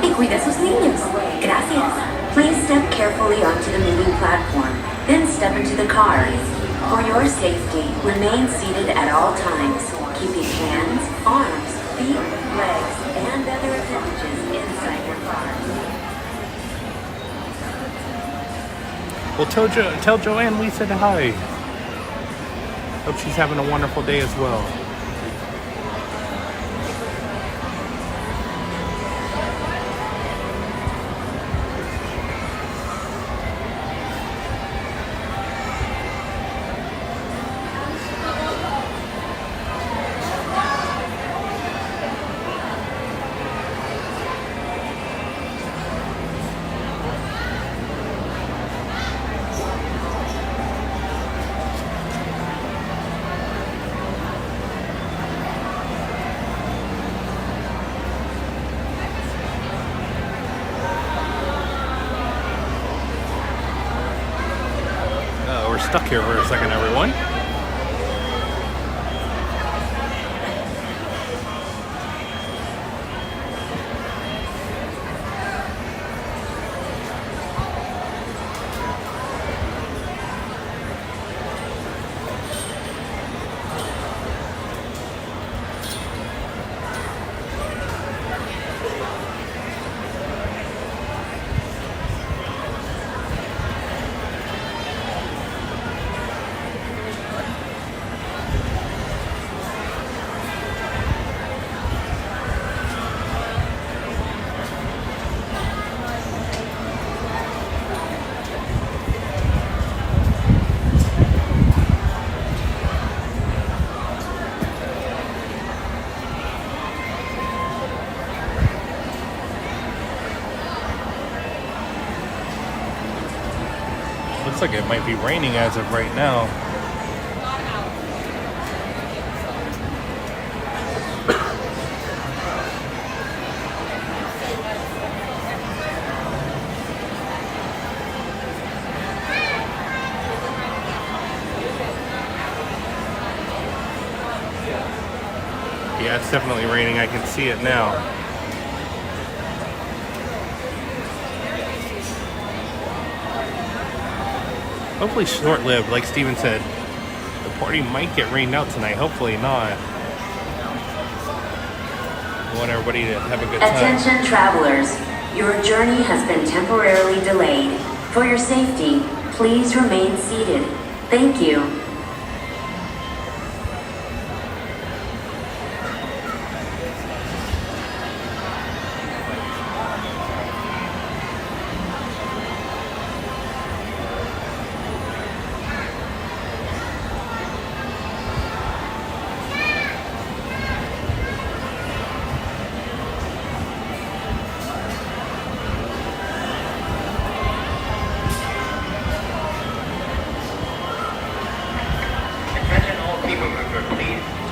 Speaker 10: Y cuida sus niños. Gracias. Please step carefully onto the moving platform, then step into the car. For your safety, remain seated at all times, keeping hands, arms, feet, legs, and other appendages inside your car.
Speaker 1: Well, tell Joanne we said hi. Hope she's having a wonderful day as well. Stuck here for a second, everyone. Looks like it might be raining as of right now. Yeah, it's definitely raining. I can see it now. Hopefully short-lived, like Steven said. The party might get rained out tonight. Hopefully not. I want everybody to have a good time.
Speaker 10: Attention travelers, your journey has been temporarily delayed. For your safety, please remain seated. Thank you.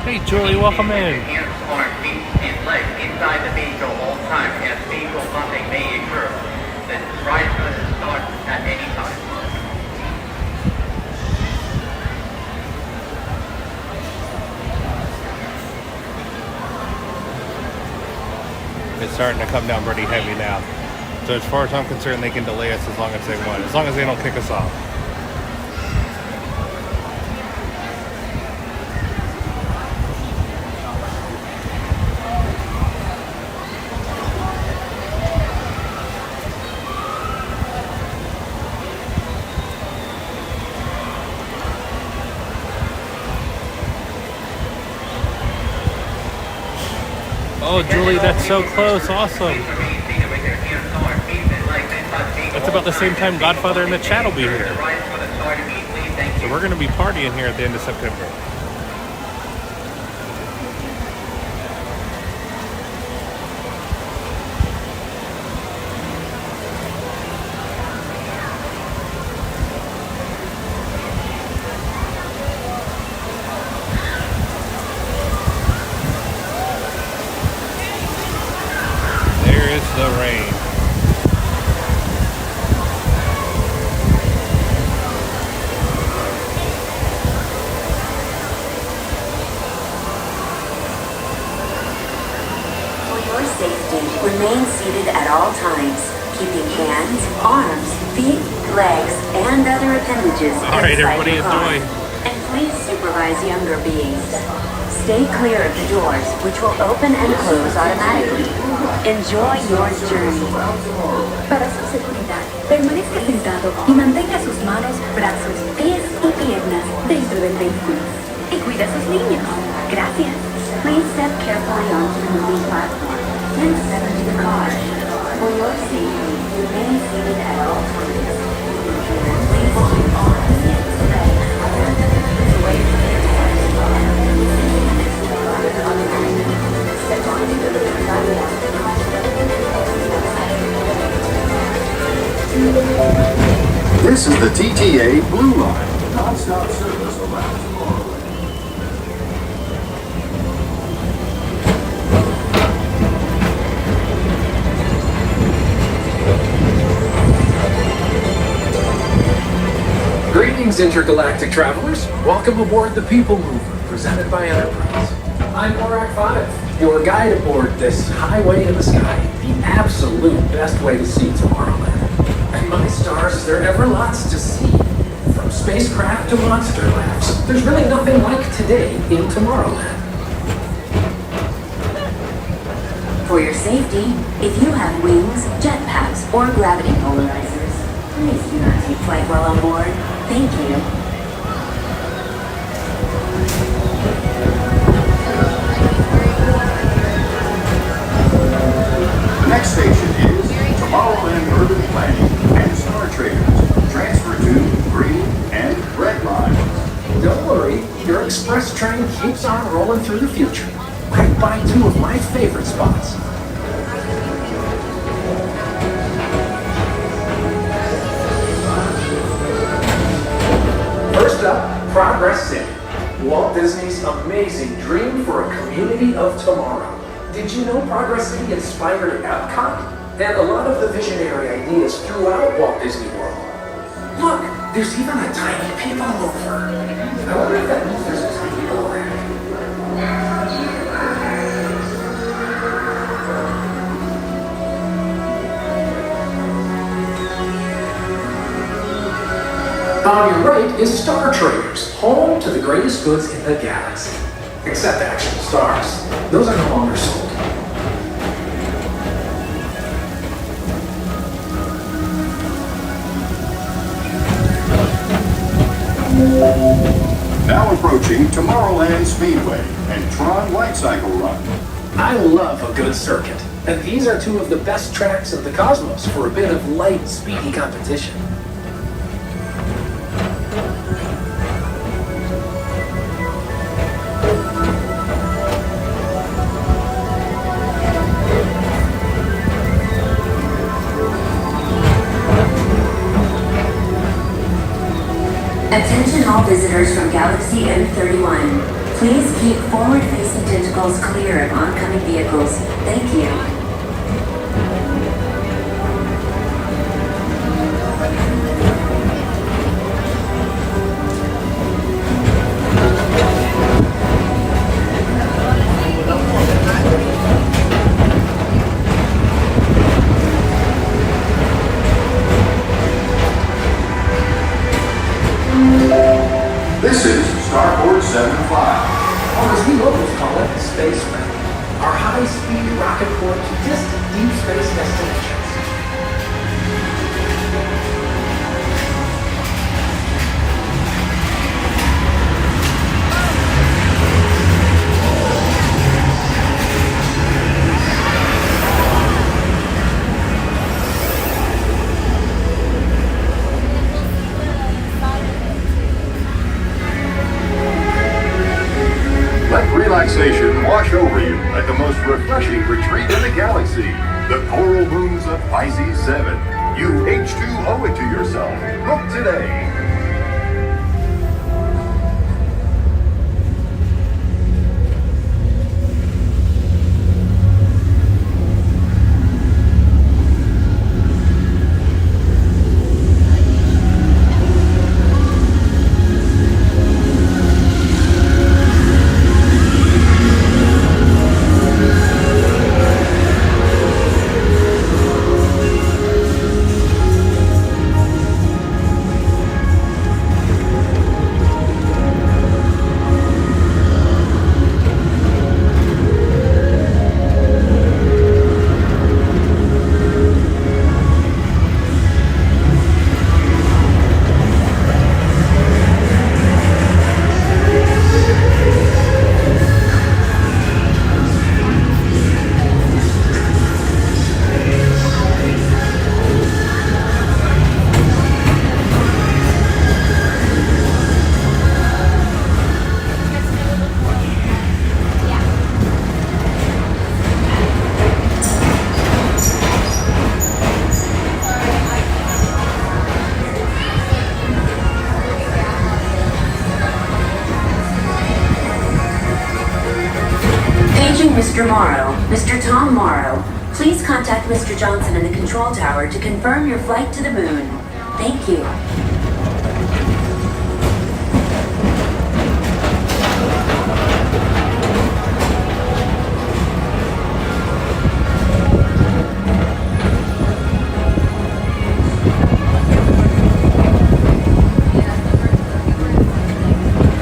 Speaker 1: Hey Julie, welcome in.
Speaker 11: Hands, arms, feet, and legs inside the vehicle all time. As vehicle bumping may occur, the ride will start at any time.
Speaker 1: It's starting to come down pretty heavy now. So as far as I'm concerned, they can delay us as long as they want, as long as they don't kick us off. Oh, Julie, that's so close. Awesome. That's about the same time Godfather and the chat will be here. So we're going to be partying here at the end of September. The rain.
Speaker 10: For your safety, remain seated at all times, keeping hands, arms, feet, legs, and other appendages
Speaker 1: Alright,
Speaker 10: inside
Speaker 1: everybody
Speaker 10: your car.
Speaker 1: enjoy.
Speaker 10: And please supervise younger beings. Stay clear of the doors, which will open and close automatically. Enjoy your journey.
Speaker 12: Para su seguridad, permanezca sentado y mantenga sus manos, brazos, pies y piernas dentro del vehículo. Y cuida a sus niños. Gracias.
Speaker 10: Please step carefully onto the moving platform, then step into the car. For your safety, remain seated at all times. Please keep arms, legs, away from the doors. Step onto the moving platform.
Speaker 4: This is the TTA Blue Line. Non-stop service around tomorrow.
Speaker 13: Greetings, intergalactic travelers. Welcome aboard the People Mover, presented by Enterprise. I'm Morak 5, your guide aboard this highway in the sky, the absolute best way to see Tomorrowland. And my stars, there are ever lots to see. From spacecraft to monster labs, there's really nothing like today in Tomorrowland.
Speaker 10: For your safety, if you have wings, jetpacks, or gravity polarizers, please do not take flight while on board. Thank you.
Speaker 4: The next station is Tomorrowland Urban Planning and Star Traders. Transfer to green and red lines.
Speaker 13: Don't worry, your express train keeps on rolling through the future, right by two of my favorite spots. up, Progress City. Walt Disney's amazing dream for a community of tomorrow. Did you know Progress City inspired Epcot? And a lot of the visionary ideas throughout Walt Disney World. Look, there's even a tiny people mover. I wonder if that means there's a tiny board. On your right is Star Traders, home to the greatest goods in the galaxy. Except actual stars. Those are no longer sold.
Speaker 4: Now approaching Tomorrowland Speedway and Tron Light Cycle Run.
Speaker 13: I love a good circuit, and these are two of the best tracks in the cosmos for a bit of light, speedy competition.
Speaker 10: Attention all visitors from Galaxy M31. Please keep forward-facing tentacles clear of oncoming vehicles. Thank you.
Speaker 4: This is Starboard 75.
Speaker 13: Or as we locals call it, Space Rail. Our high-speed rocket port to distant deep space destinations.
Speaker 4: Let relaxation wash over you at the most refreshing retreat in the galaxy, the Coral Moons of Pisces 7. You H2O it to yourself. Book today.
Speaker 10: Mr. Morrow, Mr. Tom Morrow, please contact Mr. Johnson in the control tower to confirm your flight to the moon. Thank you.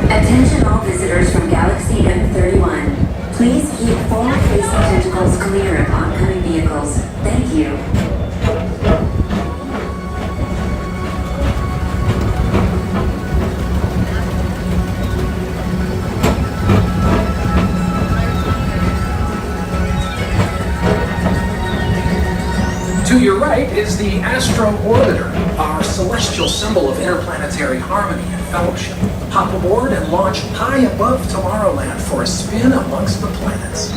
Speaker 10: Attention all visitors from Galaxy M31. Please keep forward-facing tentacles clear of oncoming vehicles. Thank you.
Speaker 13: To your right is the Astro Orbiter, our celestial symbol of interplanetary harmony and fellowship. Hop aboard and launch high above Tomorrowland for a spin amongst the planets.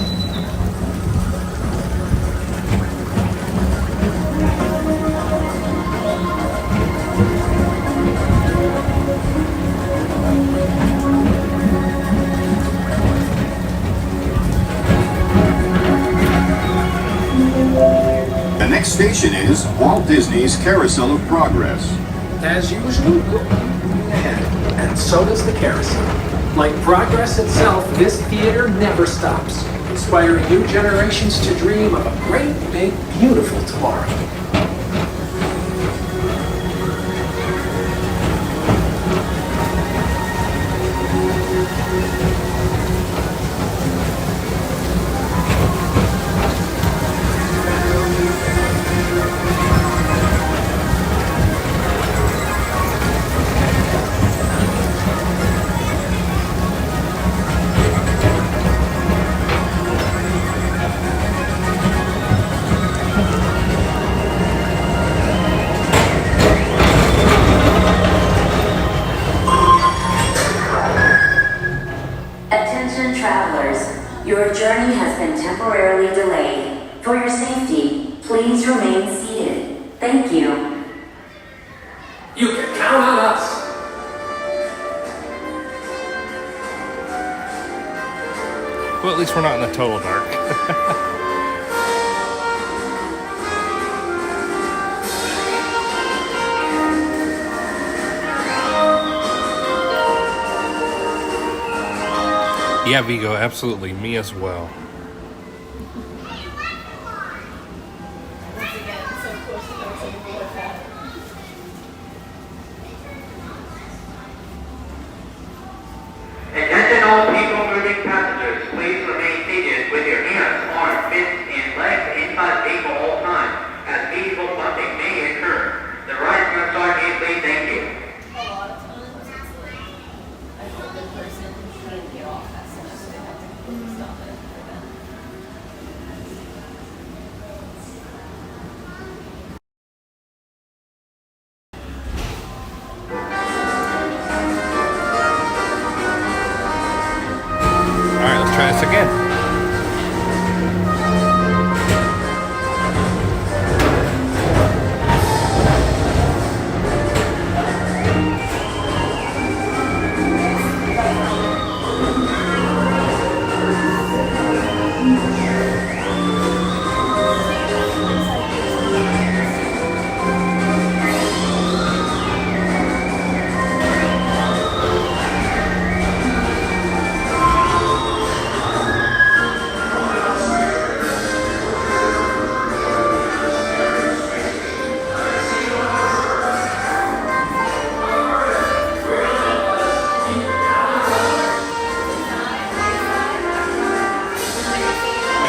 Speaker 14: next station is Walt Disney's Carousel of Progress.
Speaker 13: As usual, we'll keep moving ahead, and so does the carousel. Like progress itself, this theater never stops, inspiring new generations to dream of a great, big, beautiful tomorrow.
Speaker 10: Attention travelers, your journey has been temporarily delayed. For your safety, please remain seated. Thank you.
Speaker 13: You can count on us.
Speaker 1: Well, at least we're not in the total dark. Yeah, Vigo, absolutely. Me as well.
Speaker 15: Attention all people moving passengers, please remain seated with your hands, arms, fists, and legs inside the vehicle all time, as vehicle bumping may occur. The ride's going to start immediately, thank you.
Speaker 1: Alright, let's try this again.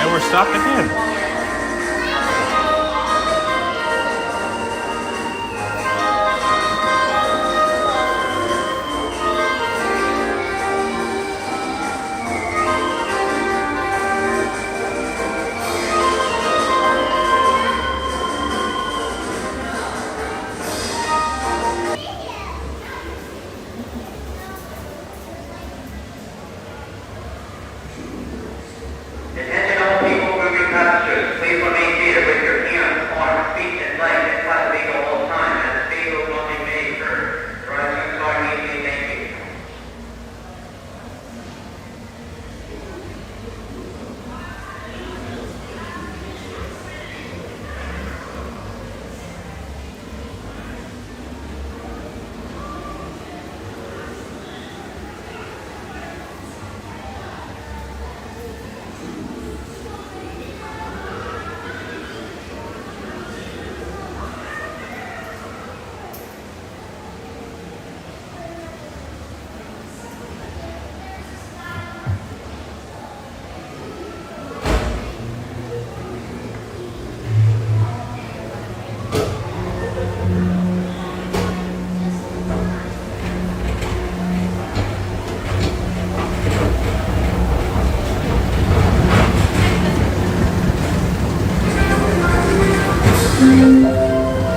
Speaker 1: And we're stopped again.
Speaker 15: Attention all people moving passengers, please remain seated with your hands, arms, feet, and legs inside the vehicle all time, as the vehicle bumping may occur. The ride's going to start immediately, thank you.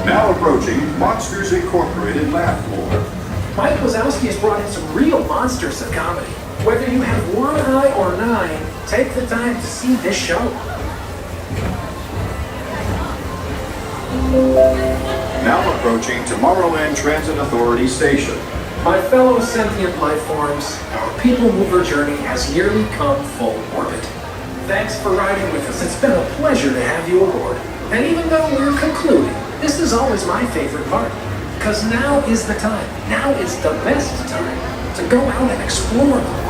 Speaker 14: Now approaching Monsters Incorporated Laugh Floor.
Speaker 13: Mike Wazowski has brought in some real monsters of comedy. Whether you have one eye or nine, take the time to see this show.
Speaker 14: Now approaching Tomorrowland Transit Authority Station.
Speaker 13: My fellow sentient life forms, our people mover journey has nearly come full orbit. Thanks for riding with us. It's been a pleasure to have you aboard. And even though we're concluding, this is always my favorite part. Because now is the time. Now is the best time to go out and explore the world.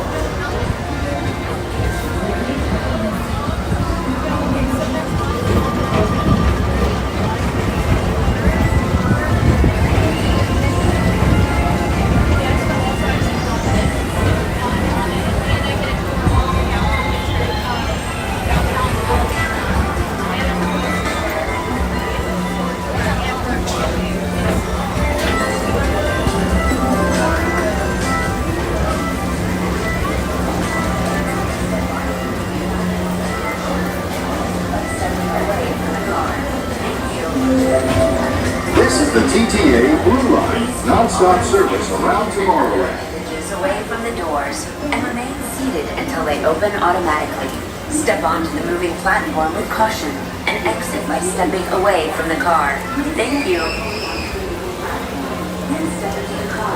Speaker 14: This is the TTA Blue Line, non-stop service around Tomorrowland.
Speaker 10: Appendages away from the doors and remain seated until they open automatically. Step onto the moving platform with caution and exit by stepping away from the car. Thank you.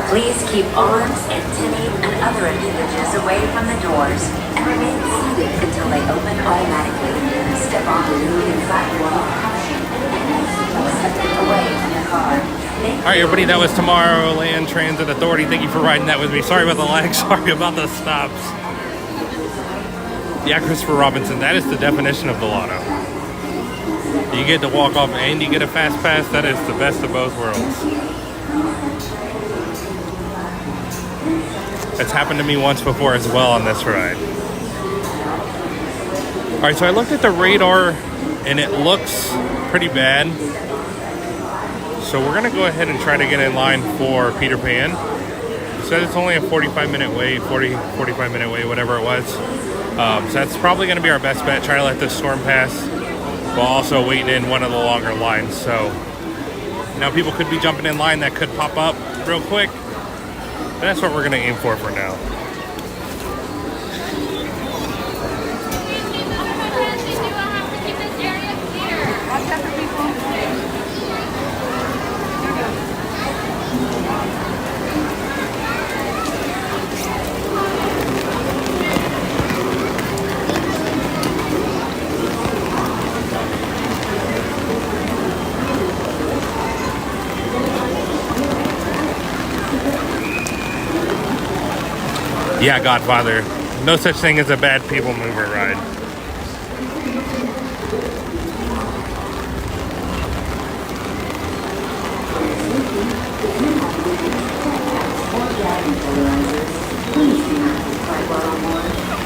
Speaker 10: Please keep arms, antennae, and other appendages away from the doors and remain seated until they open automatically. Step onto the moving platform with caution and exit by stepping away from the car.
Speaker 1: All right, everybody, that was Tomorrowland Transit Authority. Thank you for riding that with me. Sorry about the lag. Sorry about the stops. Yeah, Christopher Robinson, that is the definition of the lotto. You get to walk off and you get a fast pass. That is the best of both worlds. It's happened to me once before as well on this ride. All right, so I looked at the radar and it looks pretty bad. So we're gonna go ahead and try to get in line for Peter Pan. It said it's only a 45-minute wait, 45-minute wait, whatever it was. So that's probably gonna be our best bet. Try to let this storm pass while also waiting in one of the longer lines. So, you know, people could be jumping in line that could pop up real quick. But that's what we're gonna aim for now. Yeah, Godfather. No such thing as a bad people mover ride.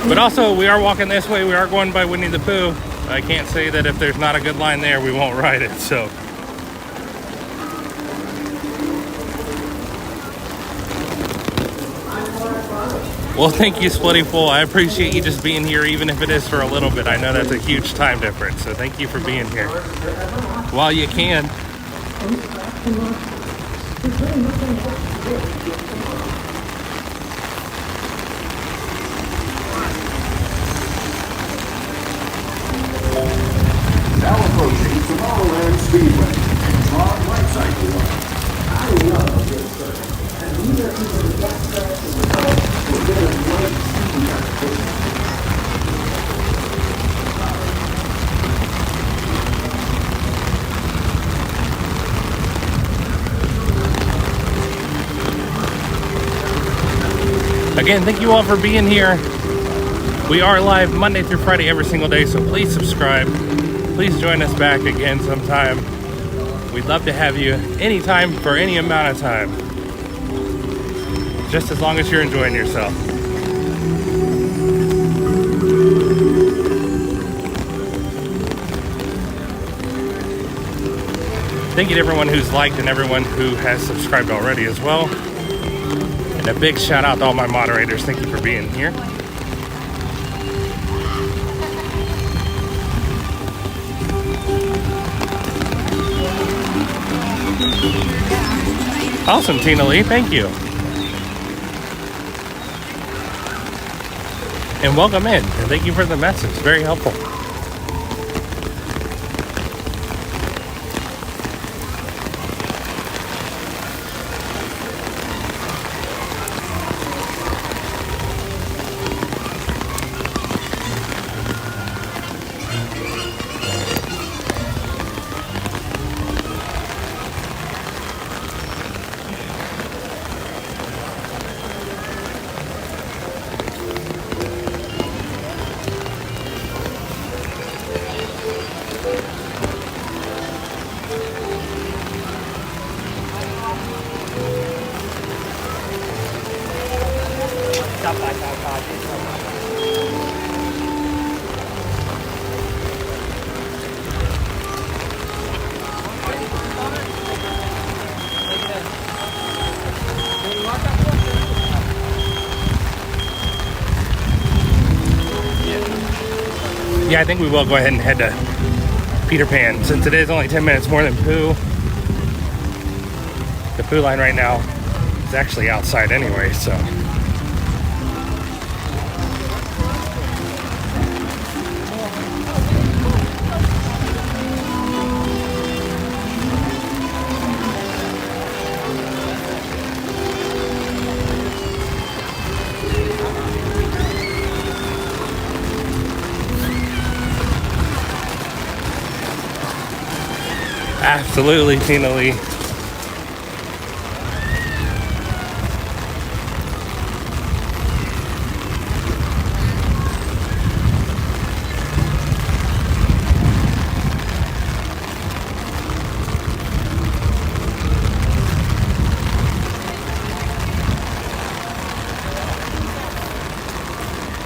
Speaker 1: But also, we are walking this way. We are going by Winnie the Pooh. I can't say that if there's not a good line there, we won't ride it, so. Well, thank you, Splitty Full. I appreciate you just being here, even if it is for a little bit. I know that's a huge time difference, so thank you for being here. While you can.
Speaker 14: Now approaching Tomorrowland Speedway and Tron Light Cycle Run. I love this circuit, and these are people who get started in the car will get a great speed competition.
Speaker 1: Again, thank you all for being here. We are live Monday through Friday every single day, so please subscribe. Please join us back again sometime. We'd love to have you anytime for any amount of time. Just as long as you're enjoying yourself. Thank you to everyone who's liked and everyone who has subscribed already as well. And a big shout out to all my moderators. Thank you for being here. Awesome, Tina Lee. Thank you. And welcome in. And thank you for the message. Very helpful. Yeah, I think we will go ahead and head to Peter Pan since it is only 10 minutes more than Pooh. The Pooh line right now is actually outside anyway, so. Absolutely, Tina Lee.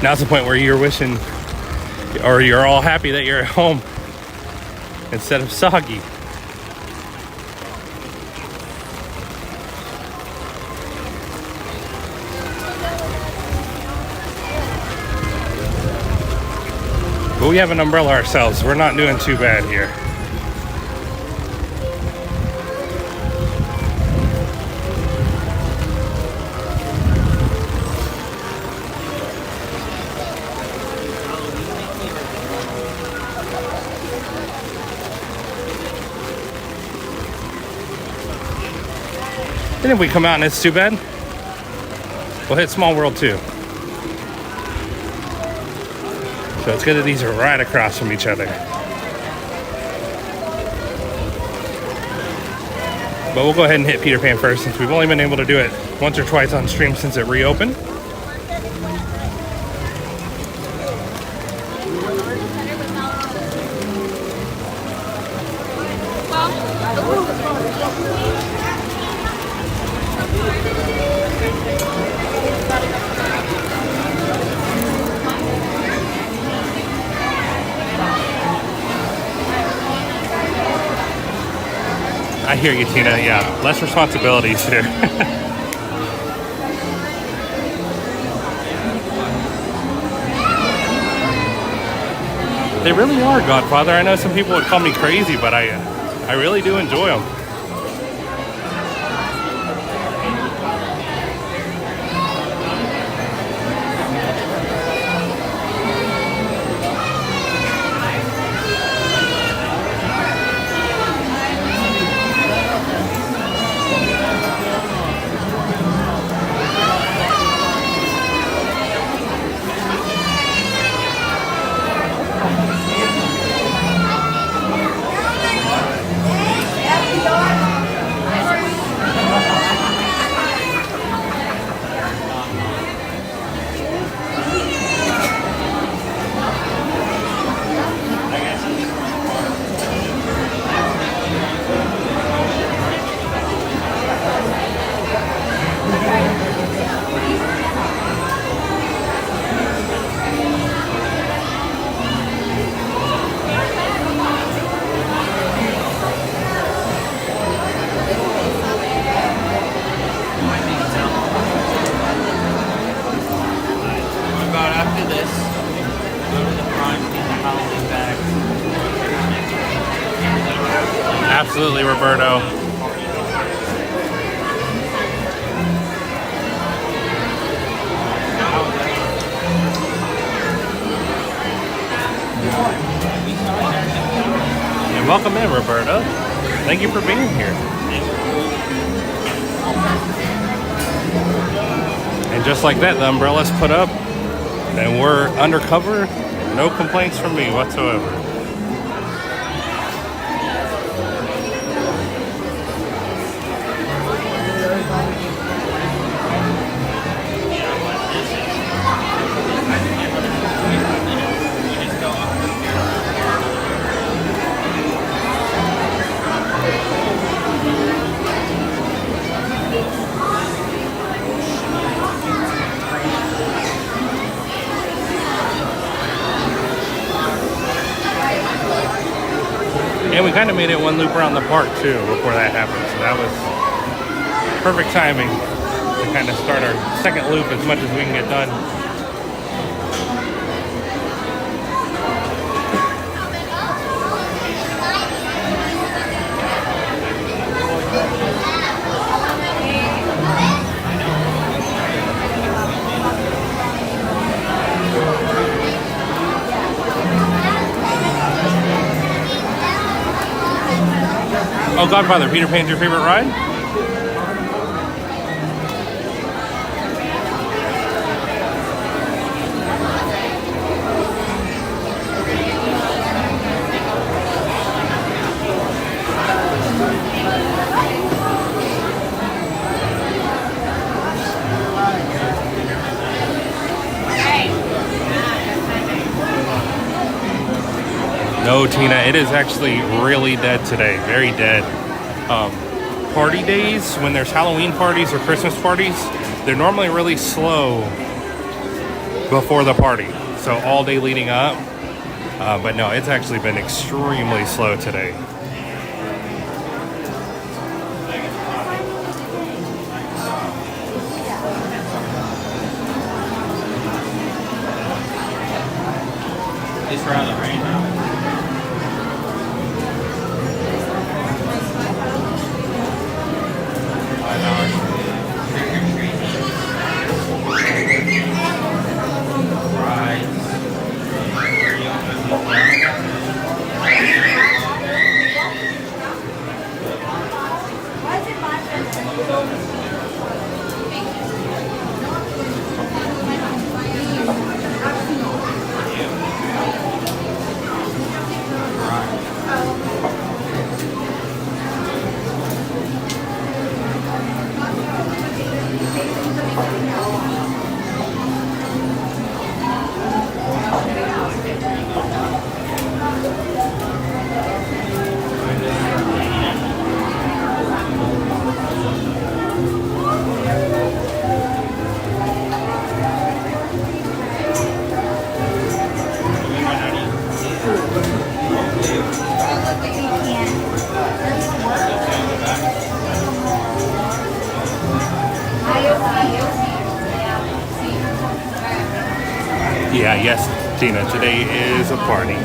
Speaker 1: Now's the point where you're wishing, or you're all happy that you're at home instead of soggy. But we have an umbrella ourselves. We're not doing too bad here. And if we come out and it's too bad, we'll hit Small World too. So it's good that these are right across from each other. But we'll go ahead and hit Peter Pan first since we've only been able to do it once or twice on stream since it reopened. I hear you, Tina. Yeah, less responsibilities here. They really are, Godfather. I know some people would call me crazy, but I really do enjoy them. Absolutely, Roberto. And welcome in, Roberto. Thank you for being here. And just like that, the umbrella's put up and we're undercover. No complaints from me whatsoever. And we kind of made it one loop around the park too before that happened. So that was perfect timing to kind of start our second loop as much as we can get done. Oh, Godfather, Peter Pan's your favorite ride? No, Tina, it is actually really dead today. Very dead. Party days, when there's Halloween parties or Christmas parties, they're normally really slow before the party. So all day leading up. But no, it's actually been extremely slow today.
Speaker 7: It's rather rain now.
Speaker 1: Yeah, yes, Tina, today is a party.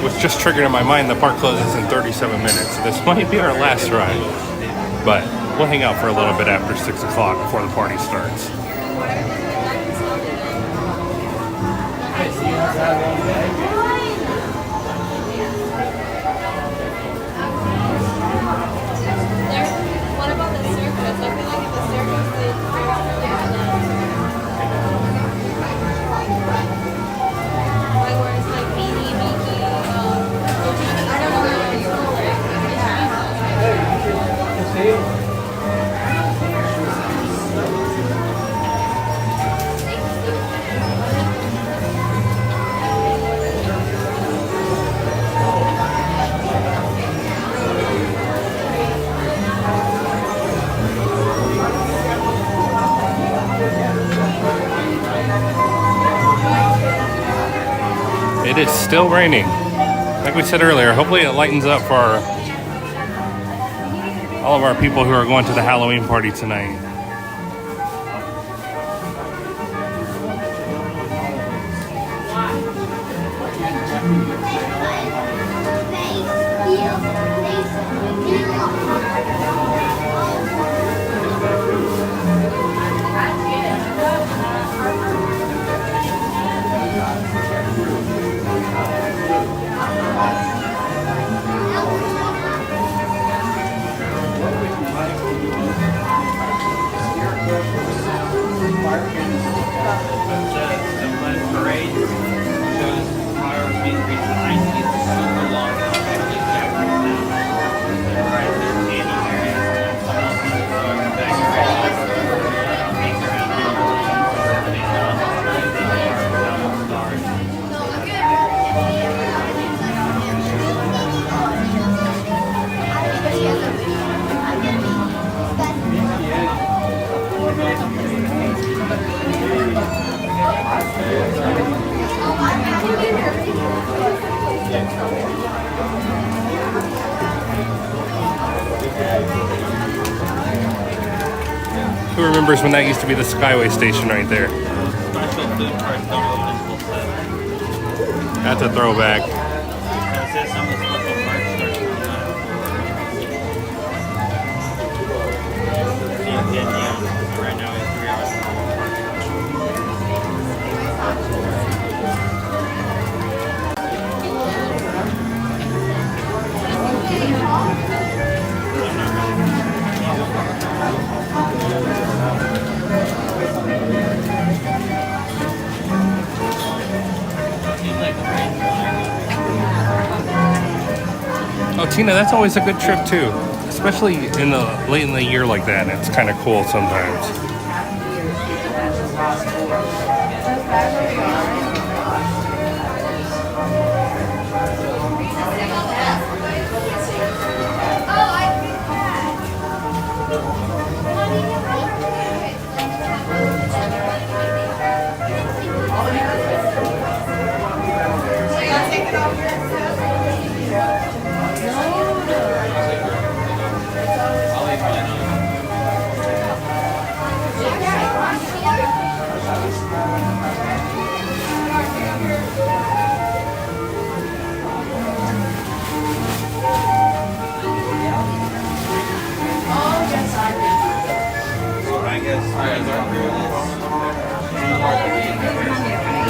Speaker 1: What's just triggered in my mind, the park closes in 37 minutes, so this might be our last ride. But we'll hang out for a little bit after 6 o'clock before the party starts.
Speaker 9: What about the circus? I feel like if the circus did like where it's like Beanie, Mickey, I don't know what it's called.
Speaker 1: It is still raining. Like we said earlier, hopefully it lightens up for all of our people who are going to the Halloween party tonight. Who remembers when that used to be the Skyway station right there? That's a throwback. Oh, Tina, that's always a good trip too, especially in the late in the year like that. It's kind of cool sometimes.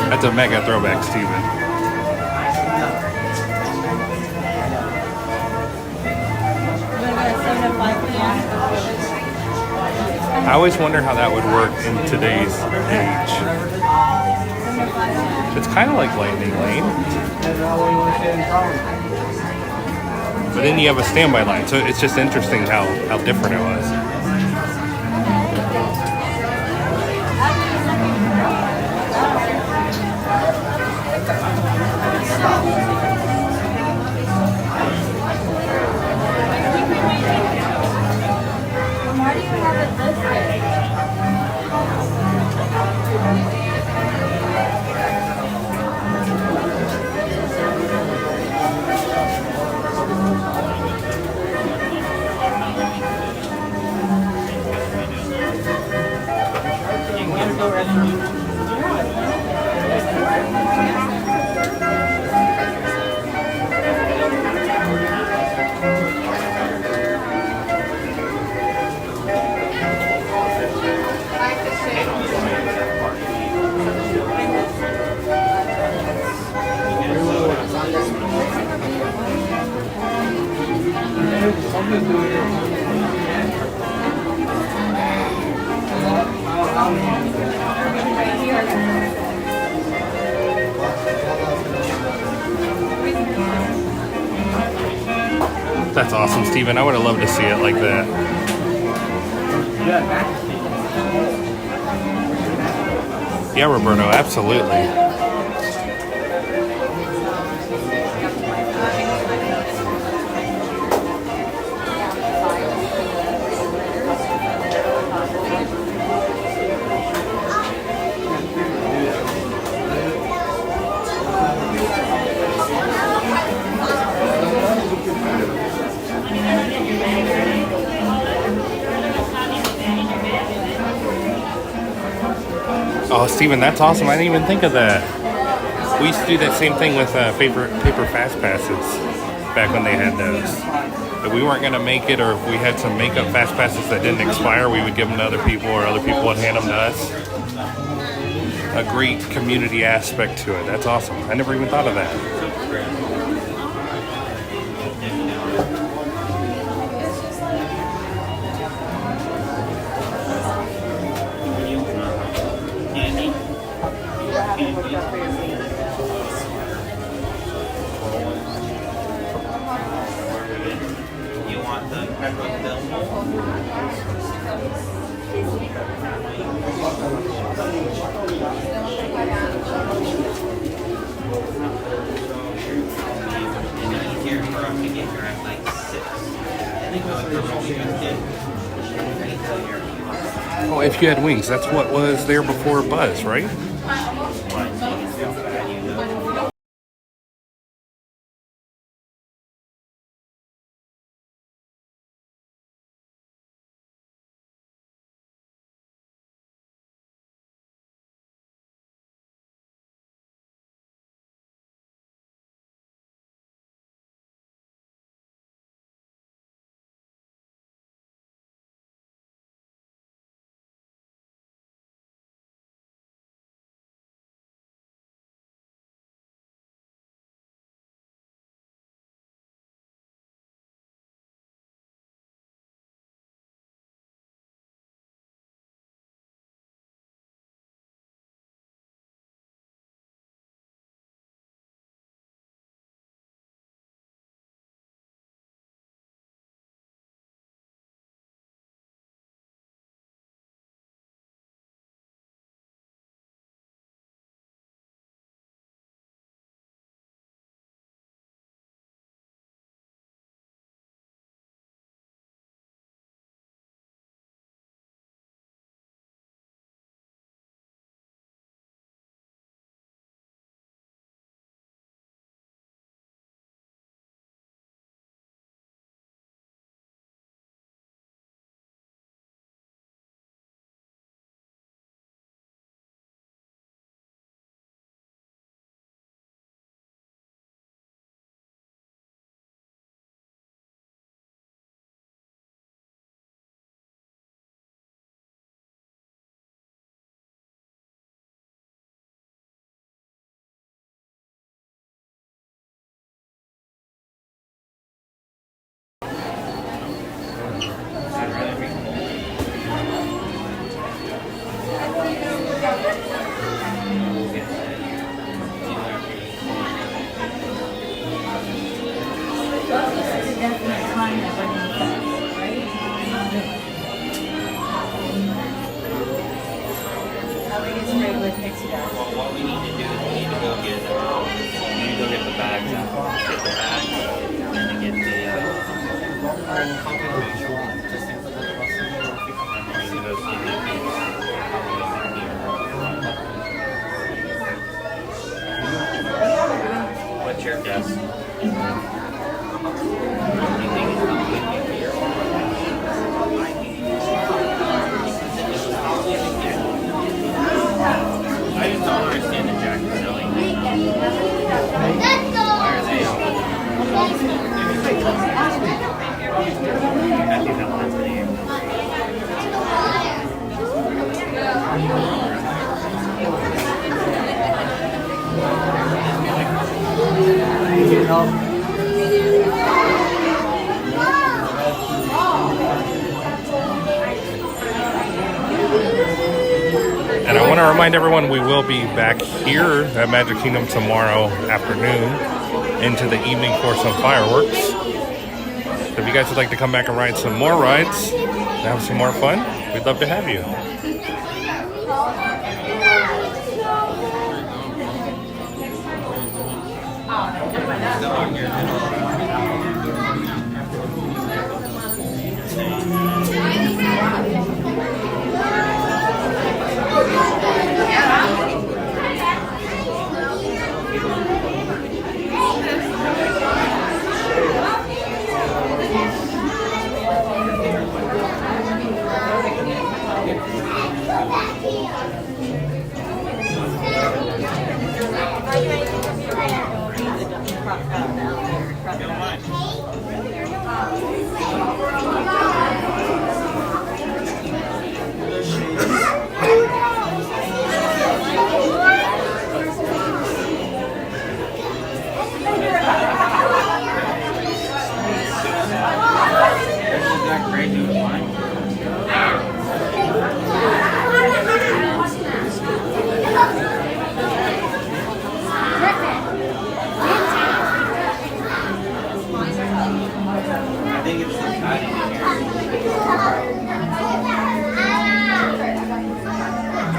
Speaker 1: That's a mega throwback, Steven. I always wonder how that would work in today's age. It's kind of like Lightning Lane. But then you have a standby line, so it's just interesting how different it was.
Speaker 8: Why do you have it this way?
Speaker 1: That's awesome, Steven. I would have loved to see it like that. Yeah, Roberto, absolutely. Oh, Steven, that's awesome. I didn't even think of that. We used to do that same thing with paper FastPasses back when they had those. If we weren't going to make it, or if we had some makeup FastPasses that didn't expire, we would give them to other people, or other people would hand them to us. A great community aspect to it. That's awesome. I never even thought of that. Oh, if you had wings, that's what was there before Buzz, right?
Speaker 7: What's your guess? I just don't understand the Jack Silly. Why are they out? I think that one's pretty.
Speaker 1: And I want to remind everyone we will be back here at Magic Kingdom tomorrow afternoon into the evening for some fireworks. So if you guys would like to come back and ride some more rides and have some more fun, we'd love to have you.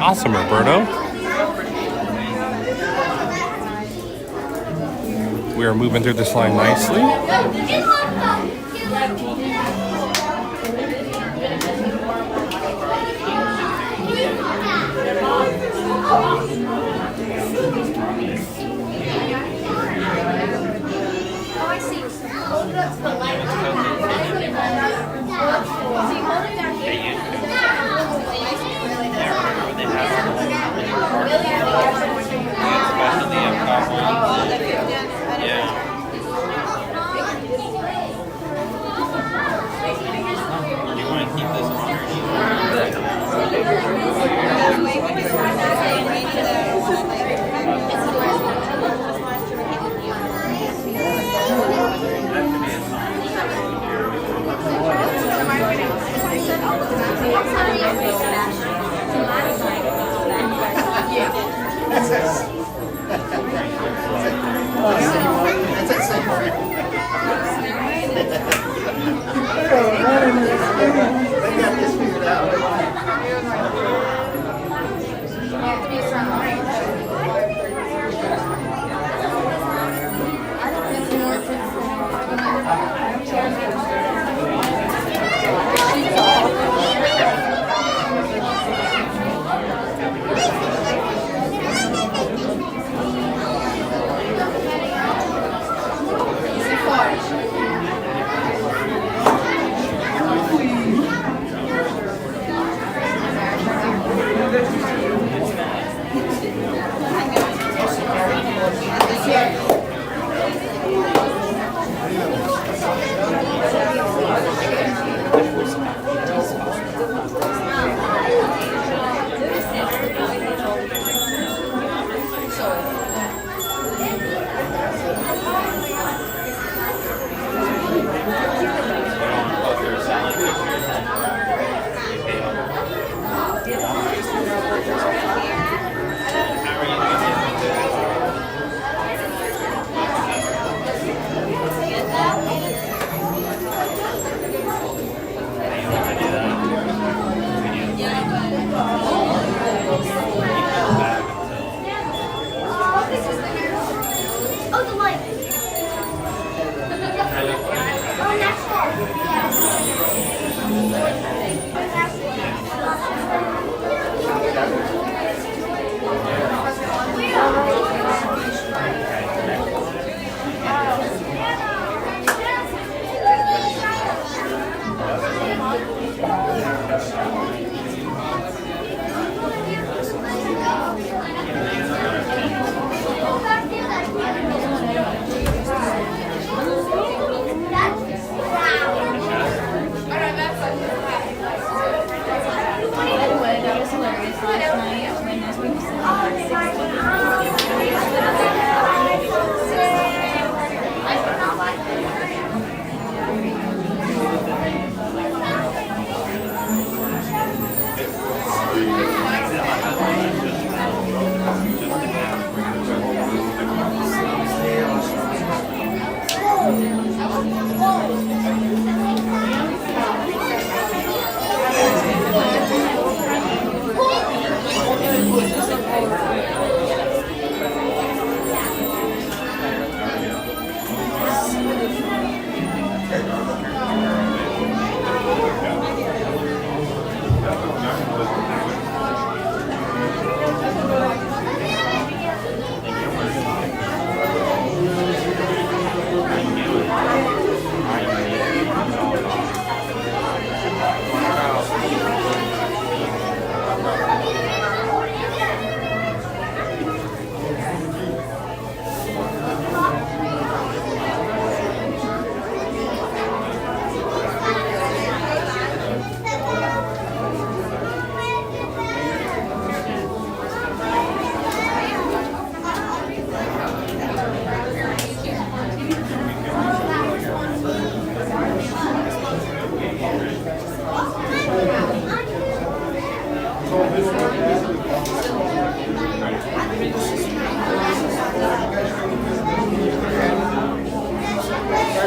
Speaker 1: Awesome, Roberto. We are moving through this line nicely. I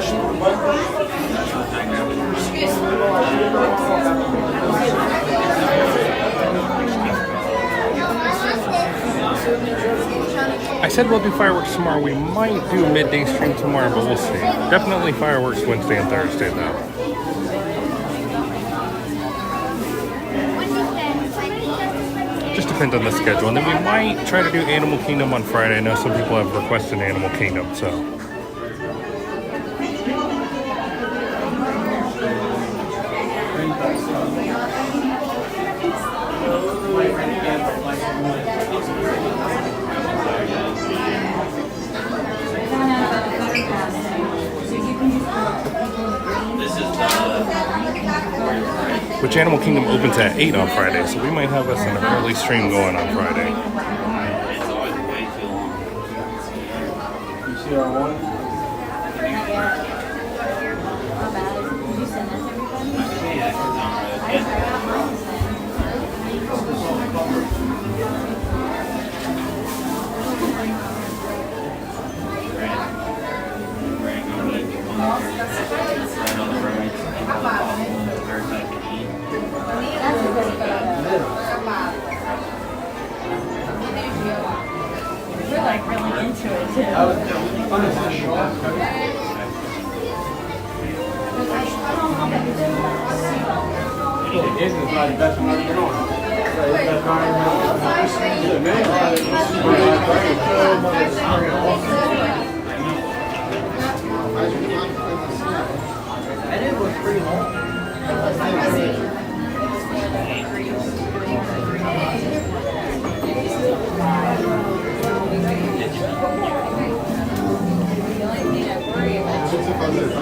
Speaker 1: said we'll do fireworks tomorrow. We might do midday stream tomorrow, but we'll see. Definitely fireworks Wednesday and Thursday, though. Just depends on the schedule. And then we might try to do Animal Kingdom on Friday. I know some people have requested Animal Kingdom, so. Which Animal Kingdom opens at 8 on Friday, so we might have us an early stream going on Friday.
Speaker 7: You see our one?
Speaker 9: We're like really into it too.
Speaker 7: Disney's probably the best one I've been on. And it was pretty long.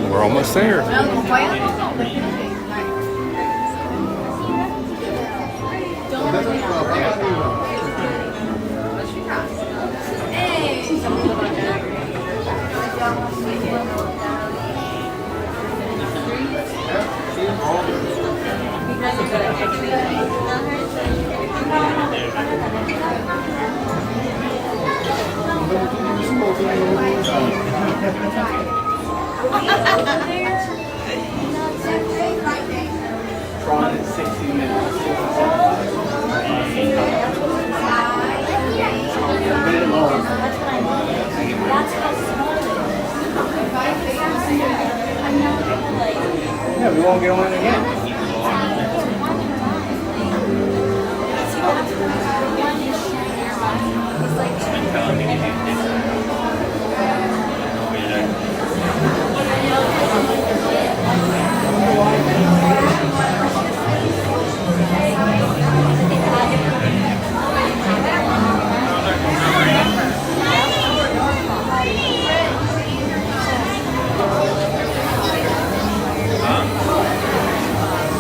Speaker 1: We're almost there.
Speaker 7: Tron in 60 minutes. Yeah, we won't get on it again.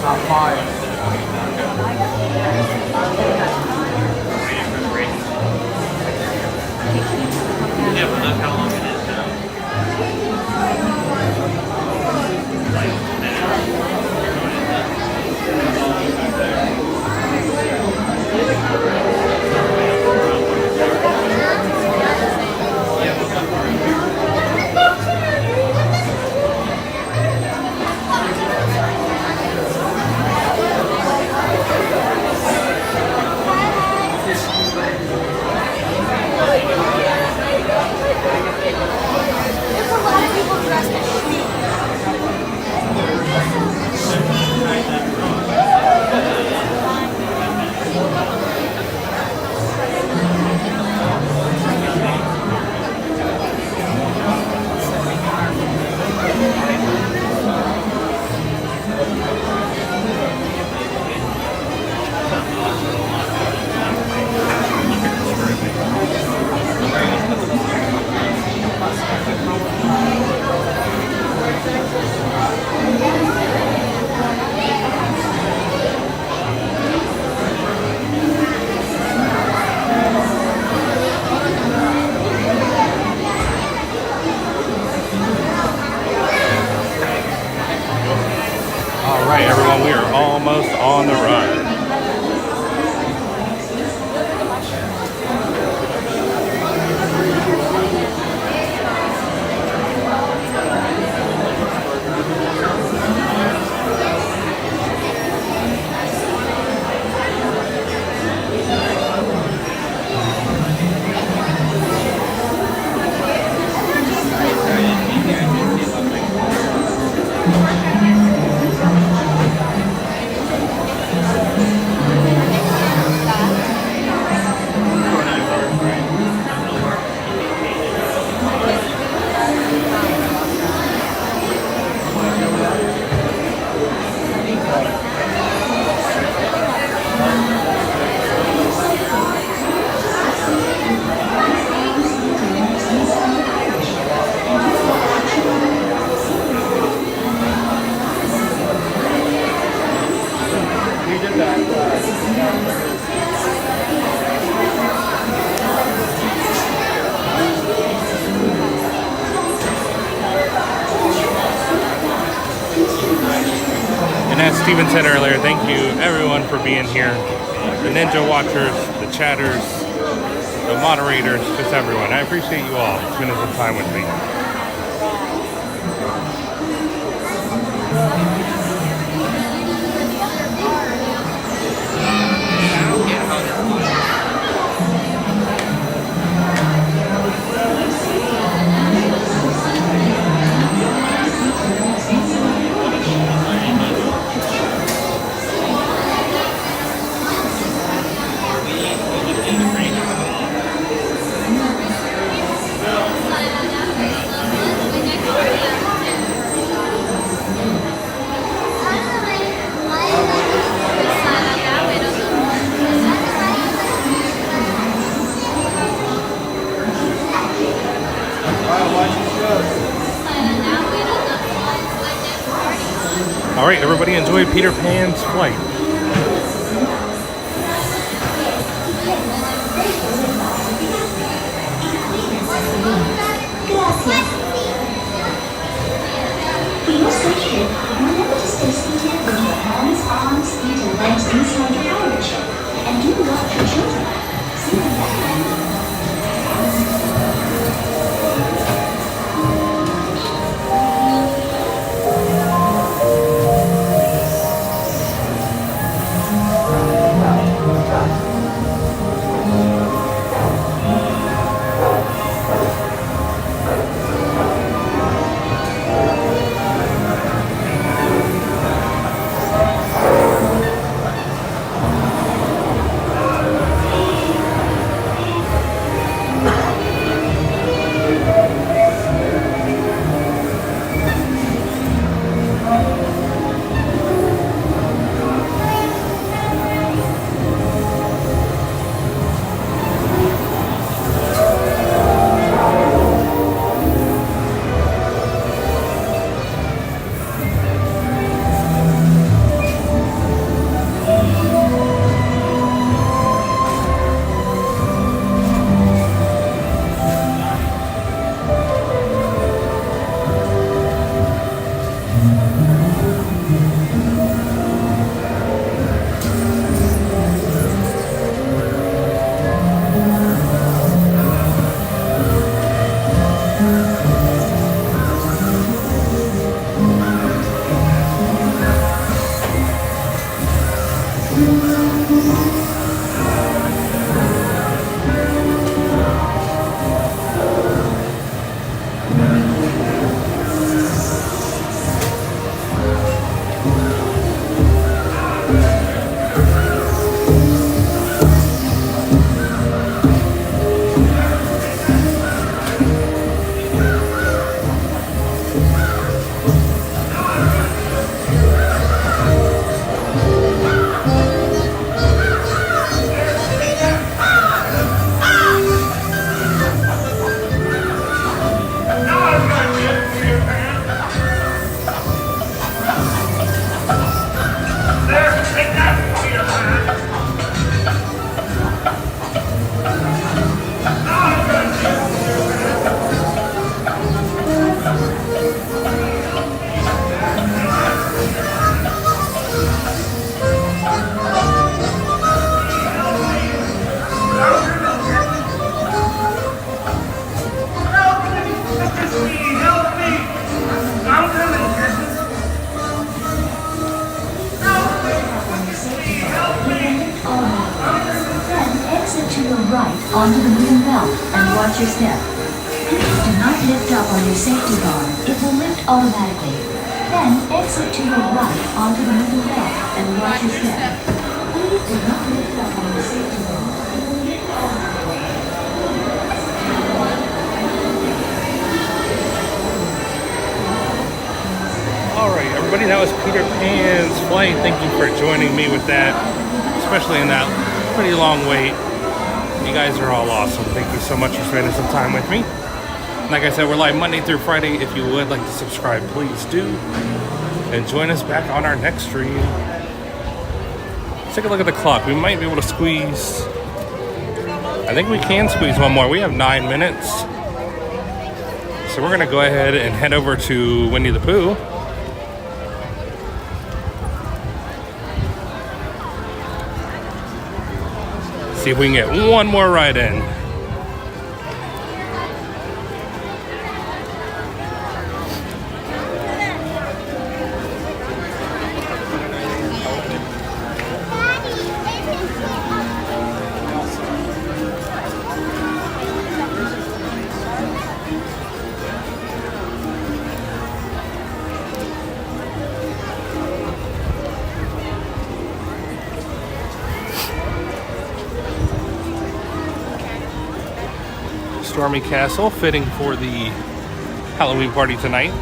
Speaker 7: Not fire.
Speaker 16: Yeah, but look how long it is now.
Speaker 1: All right, everyone, we are almost on the run. And as Steven said earlier, thank you everyone for being here. The Ninja Watchers, the chatters, the moderators, just everyone. I appreciate you all spending some time with me. All right, everybody enjoy Peter Pan's flight.
Speaker 10: Gracias. For your safety, remember to stay seated with your hands, arms, feet, and legs inside your carriage. And do watch your children. See them back.
Speaker 12: onto the moving belt and watch your step. Please do not lift up on your safety bar. It will lift automatically. Then exit to your right onto the moving belt and watch your step. Please do not lift up on your safety bar. It will lift automatically.
Speaker 1: Alright, everybody, that was Peter Pan's flight. Thank you for joining me with that, especially in that pretty long wait. You guys are all awesome. Thank you so much for spending some time with me. Like I said, we're live Monday through Friday. If you would like to subscribe, please do. And join us back on our next stream. Let's take a look at the clock. We might be able to squeeze... I think we can squeeze one more. We have 9 minutes. So we're going to go ahead and head over to Winnie the Pooh. See if we can get one more ride in. Stormy Castle, fitting for the Halloween party tonight.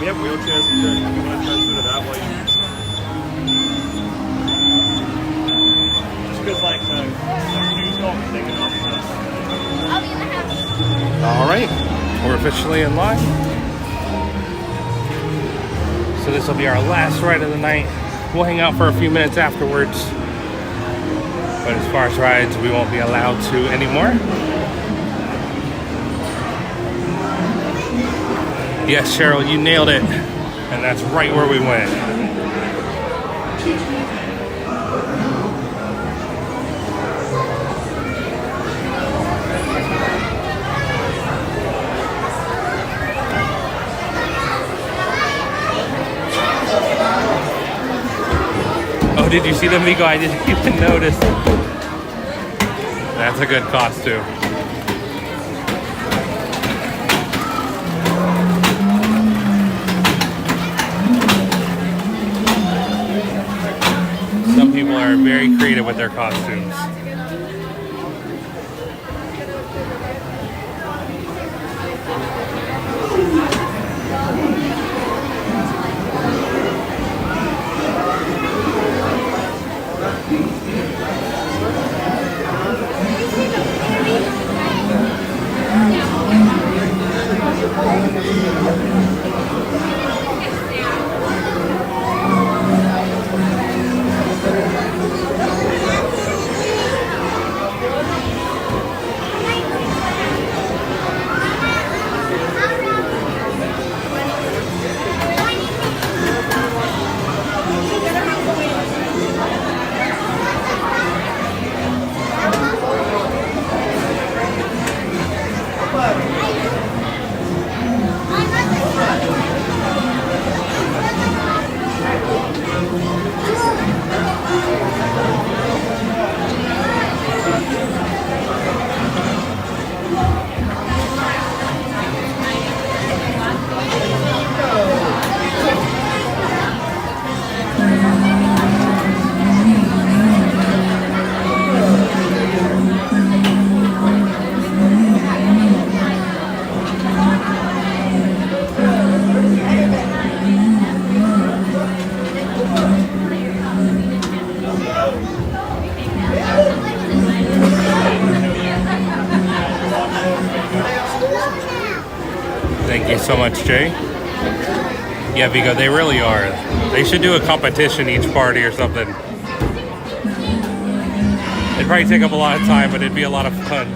Speaker 17: We have wheelchairs here. If you want to transfer to that way. Just because, like, the queue's not big enough.
Speaker 8: I'll be in the house.
Speaker 1: All right, we're officially in line. So this will be our last ride of the night. We'll hang out for a few minutes afterwards. But as far as rides, we won't be allowed to anymore. Yes, Cheryl, you nailed it. And that's right where we went. Oh, did you see them, Vigo? I didn't even notice. That's a good costume. Some people are very creative with their costumes. Thank you so much, Jay. Yeah, Vigo, they really are. They should do a competition each party or something. It'd probably take up a lot of time, but it'd be a lot of fun.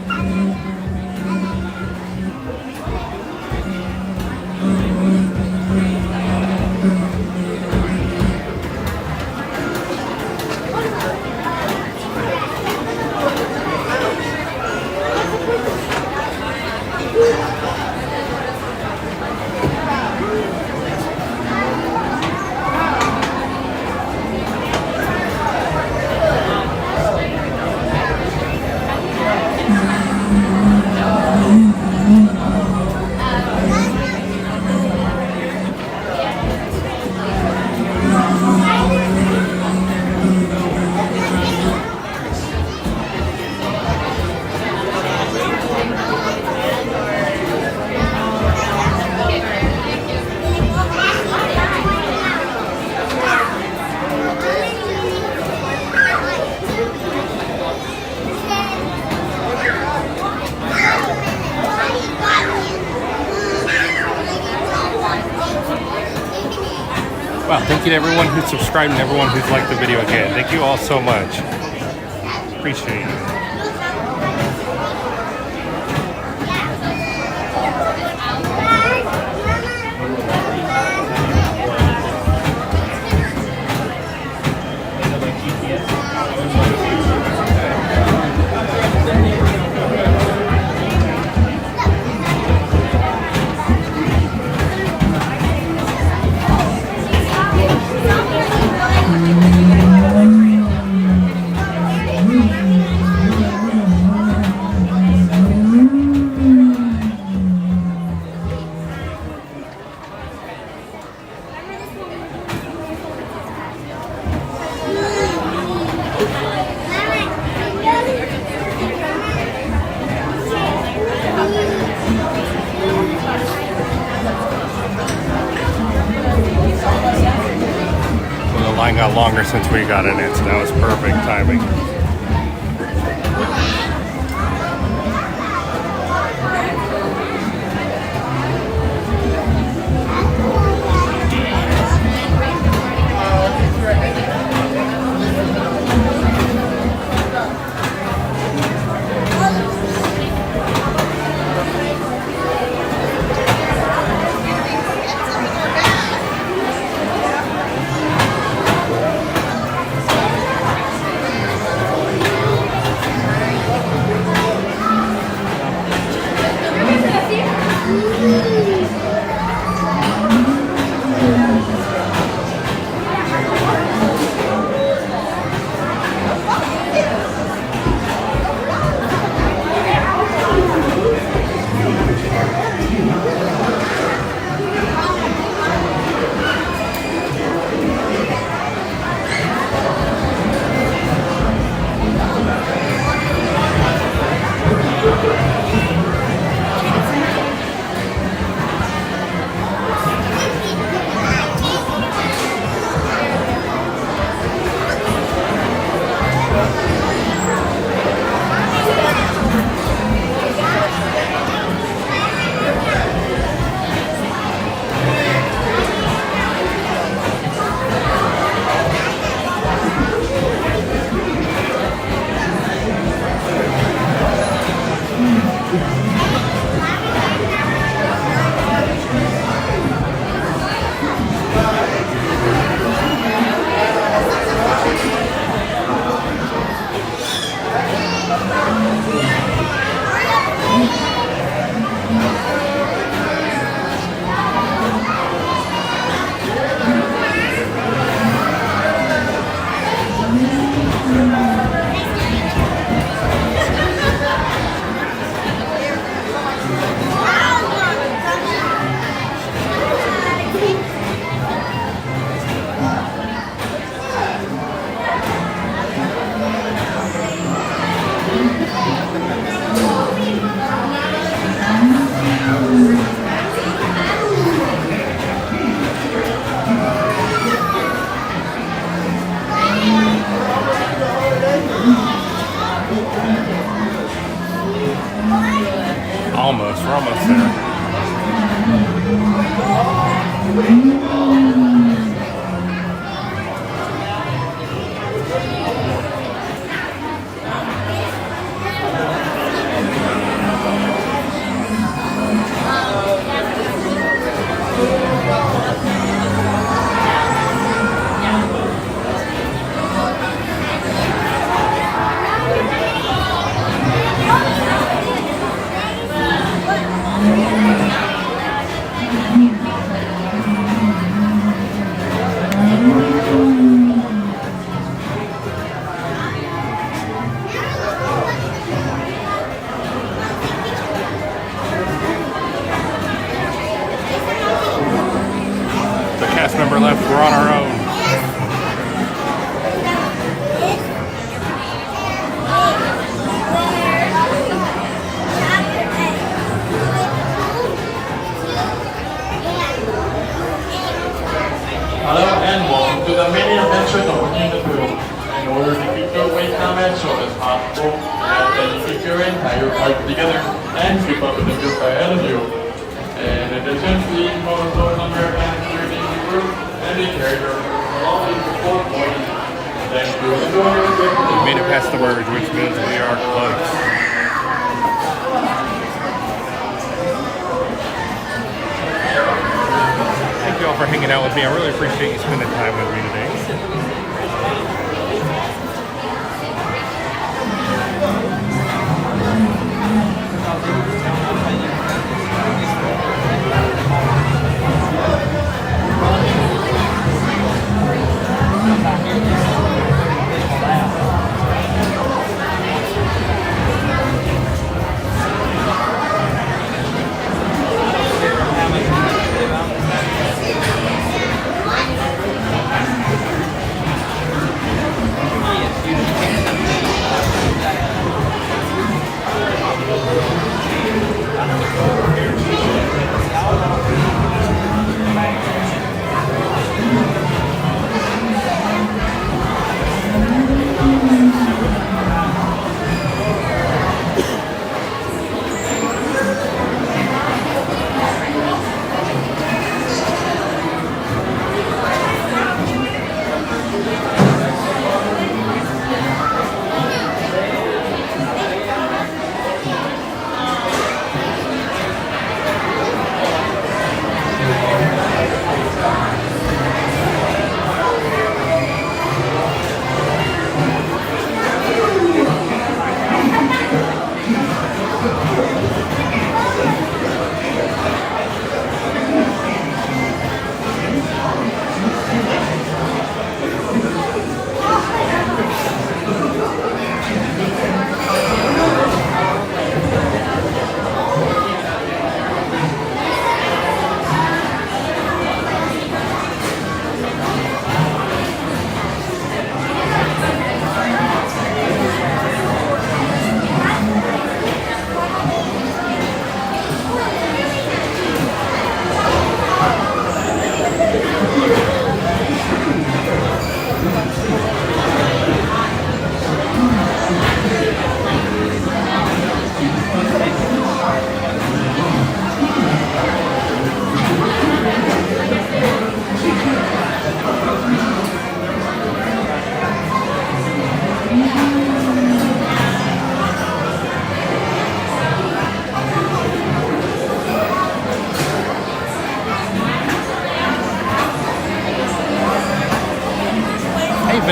Speaker 1: Wow, thank you to everyone who subscribed and everyone who's liked the video again. Thank you all so much. Appreciate it. The line got longer since we got in it, so that was perfect timing. Almost, we're almost there. Cast member left, we're on our own.
Speaker 17: Hello and welcome to the mini adventures of Winnie the Pooh. In order to keep your wait time as short as possible, ask that you keep your entire flight together and keep up with the group ahead of you. In addition, please follow those on your hands during the group and be carried
Speaker 1: made it past the merge, which means we are close. Thank you all for hanging out with me. I really appreciate you spending time with me today.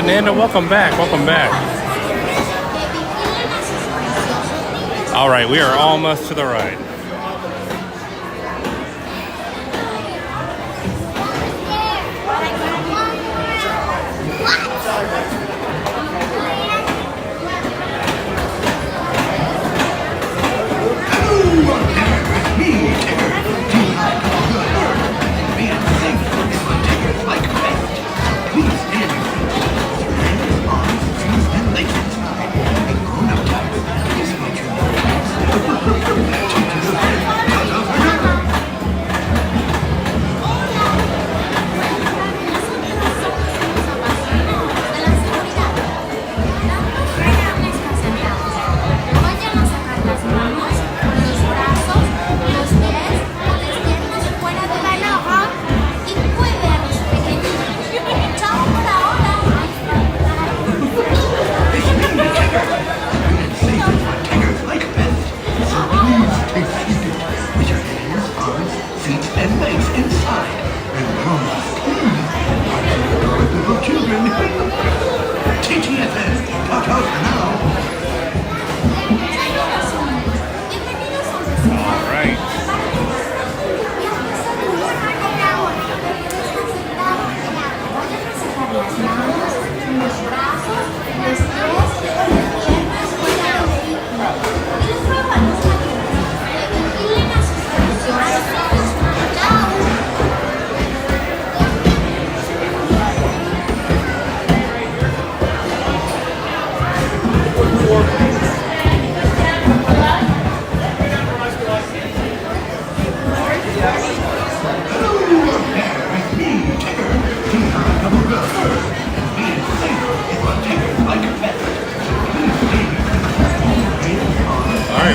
Speaker 1: Fernanda, welcome back. Welcome back. All right, we are almost to the ride.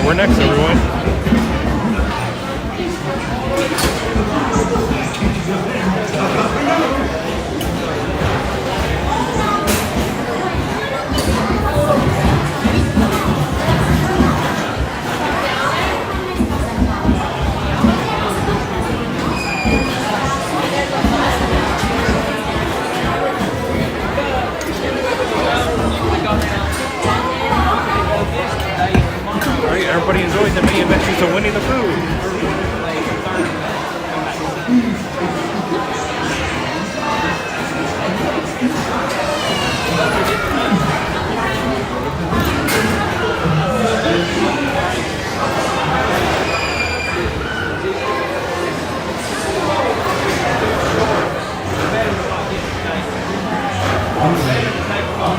Speaker 1: We're next, everyone.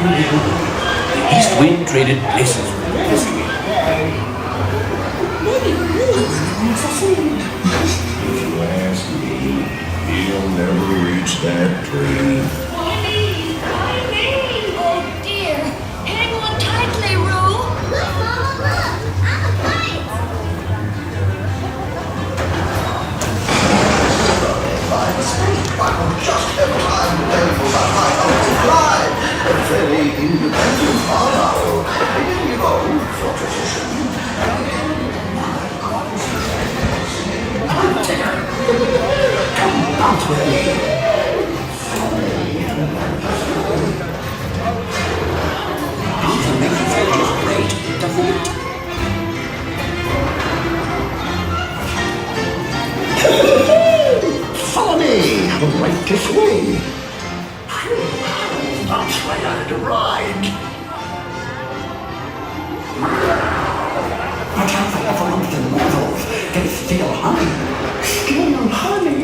Speaker 14: really good. The east wind traded places with the west wind. If you ask me, he'll never reach that tree.
Speaker 12: Oh dear. Hang on tightly, Roo. Look, Mama, look. I'm a kite.
Speaker 4: By mistake, I will just have time to tell you about my uncle Clyde, a very independent barn owl. You know, for tradition. Come out with me. Uncle makes you feel just great, doesn't it? Follow me, right this way. That's why I had to ride. Watch out for everyone's and mortals. They steal honey. Steal honey?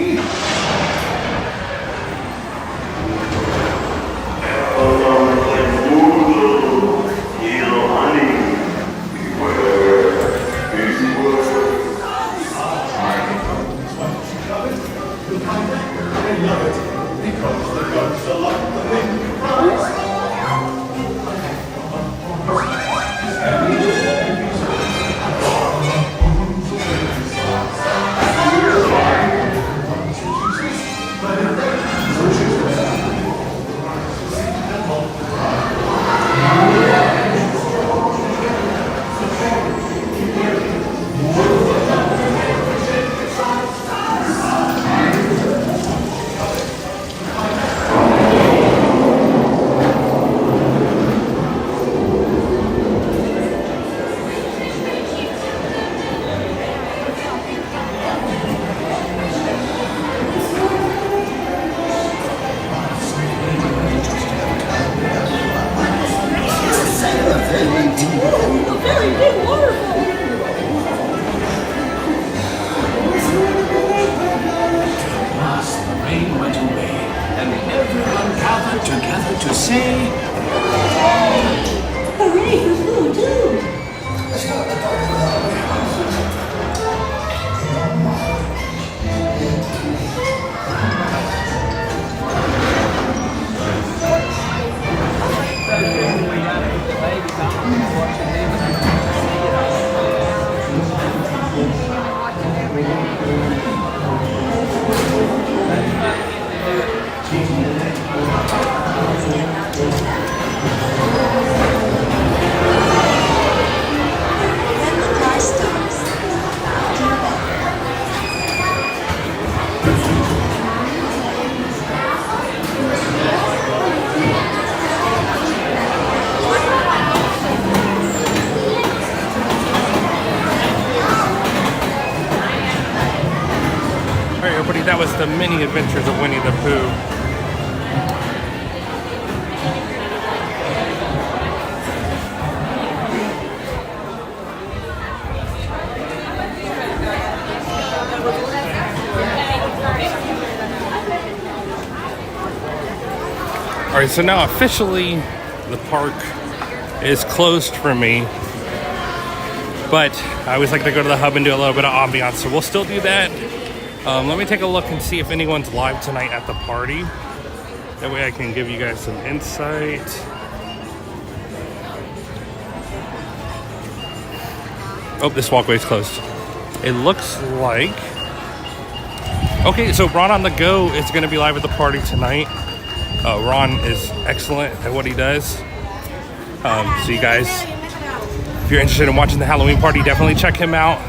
Speaker 14: Together to say,
Speaker 12: Hooray for Blue, too.
Speaker 1: Alright everybody, that was the mini adventures of Winnie the Pooh. Alright, so now officially the park is closed for me. But I always like to go to the hub and do a little bit of ambiance, so we'll still do that. Let me take a look and see if anyone's live tonight at the party. That way I can give you guys some insight. Oh, this walkway's closed. It looks like... Okay, so Ron on the Go is going to be live at the party tonight. Ron is excellent at what he does. So you guys, if you're interested in watching the Halloween party, definitely check him out.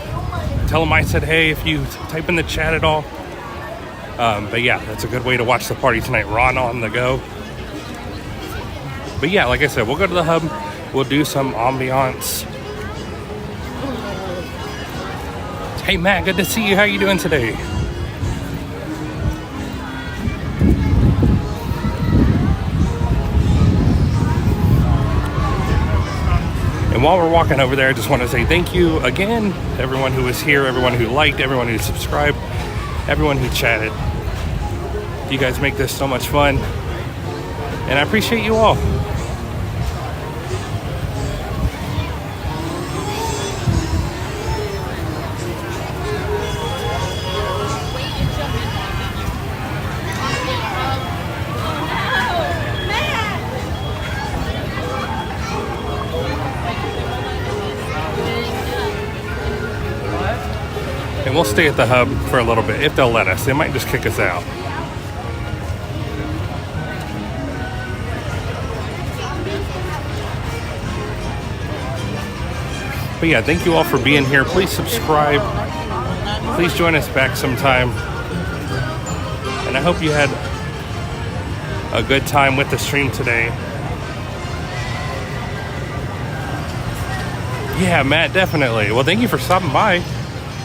Speaker 1: Tell him I said hey if you type in the chat at all. But yeah, that's a good way to watch the party tonight. Ron on the Go. But yeah, like I said, we'll go to the hub. We'll do some ambiance. Hey Matt, good to see you. How you doing today? And while we're walking over there, I just want to say thank you again to everyone who was here, everyone who liked, everyone who subscribed, everyone who chatted. You guys make this so much fun, and I appreciate you all. we'll stay at the hub for a little bit if they'll let us. They might just kick us out. But yeah, thank you all for being here. Please subscribe. Please join us back sometime. And I hope you had a good time with the stream today. Yeah, Matt, definitely. Well, thank you for stopping by.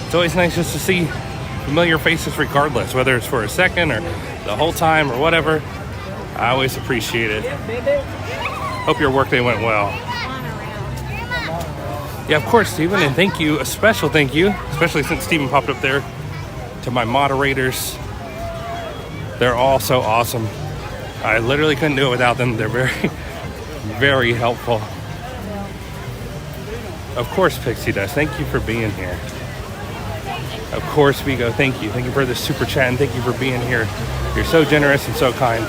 Speaker 1: It's always nice just to see familiar faces regardless, whether it's for a second or the whole time or whatever. I always appreciate it. Hope your workday went well. Yeah, of course, Stephen, and thank you, a special thank you, especially since Stephen popped up there, to my moderators. They're all so awesome. I literally couldn't do it without them. They're very, very helpful. Of course, Pixie Dust, thank you for being here. Of course, Vigo, thank you. Thank you for the super chat, and thank you for being here. You're so generous and so kind.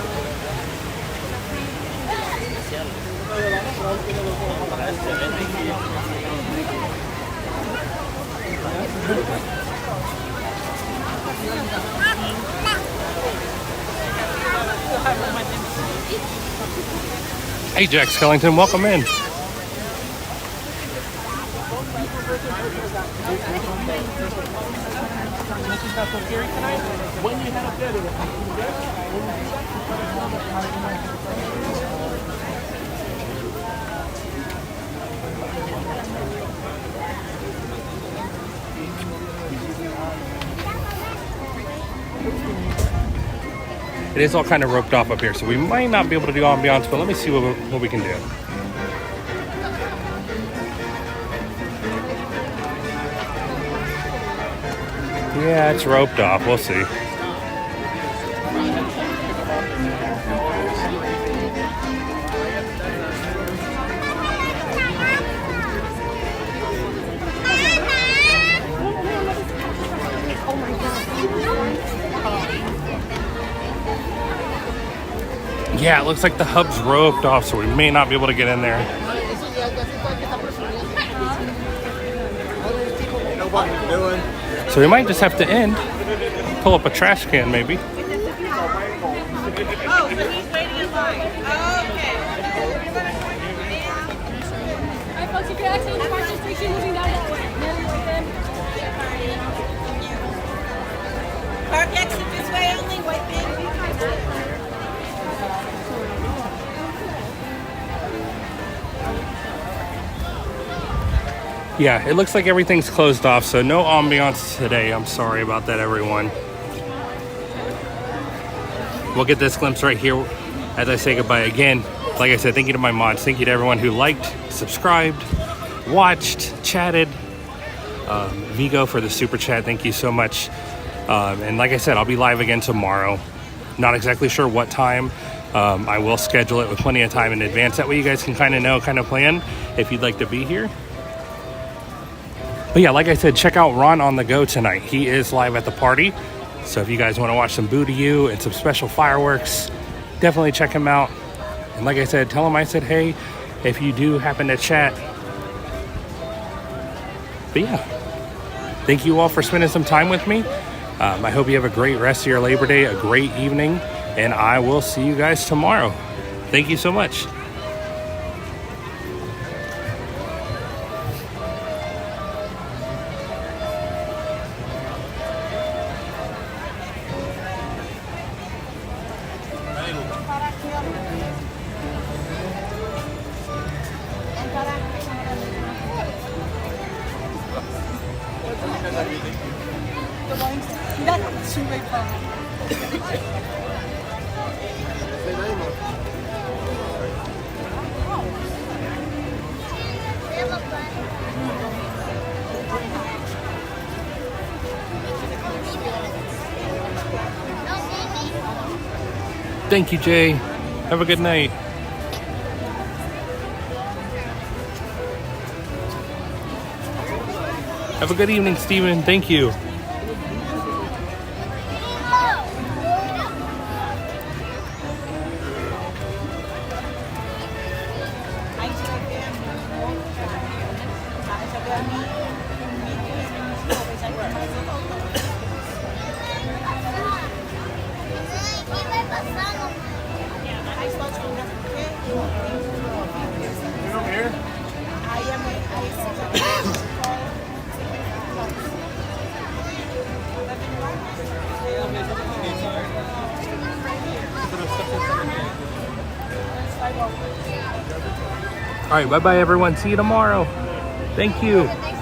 Speaker 1: Hey, Jack Skellington, welcome in. It is all kind of roped off up here, so we might not be able to do ambiance, but let me see what we can do. Yeah, it's roped off. We'll see. Yeah, it looks like the hub's roped off, so we may not be able to get in there. So we might just have to end, pull up a trash can maybe.
Speaker 2: Oh, so he's waiting in line. Oh, okay. Alright, folks, if you're exiting the market station, moving down that way. Park exit this way only, white man.
Speaker 1: Yeah, it looks like everything's closed off, so no ambiance today. I'm sorry about that, everyone. We'll get this glimpse right here as I say goodbye again. Like I said, thank you to my mods. Thank you to everyone who liked, subscribed, watched, chatted. Vigo for the super chat. Thank you so much. And like I said, I'll be live again tomorrow. Not exactly sure what time. I will schedule it with plenty of time in advance. That way you guys can kind of plan if you'd like to be here. But yeah, like I said, check out Ron on the Go tonight. He is live at the party. So if you guys want to watch some Boo to You and some special fireworks, definitely check him out. And like I said, tell him I said hey if you do happen to chat. But yeah, thank you all for spending some time with me. I hope you have a great rest of your Labor Day, a great evening, and I will see you guys tomorrow. Thank you so much. Thank you, Jay. Have a good night. Have a good evening, Steven. Thank you.
Speaker 2: Hi,
Speaker 1: All right, bye-bye, everyone. See you tomorrow. Thank you.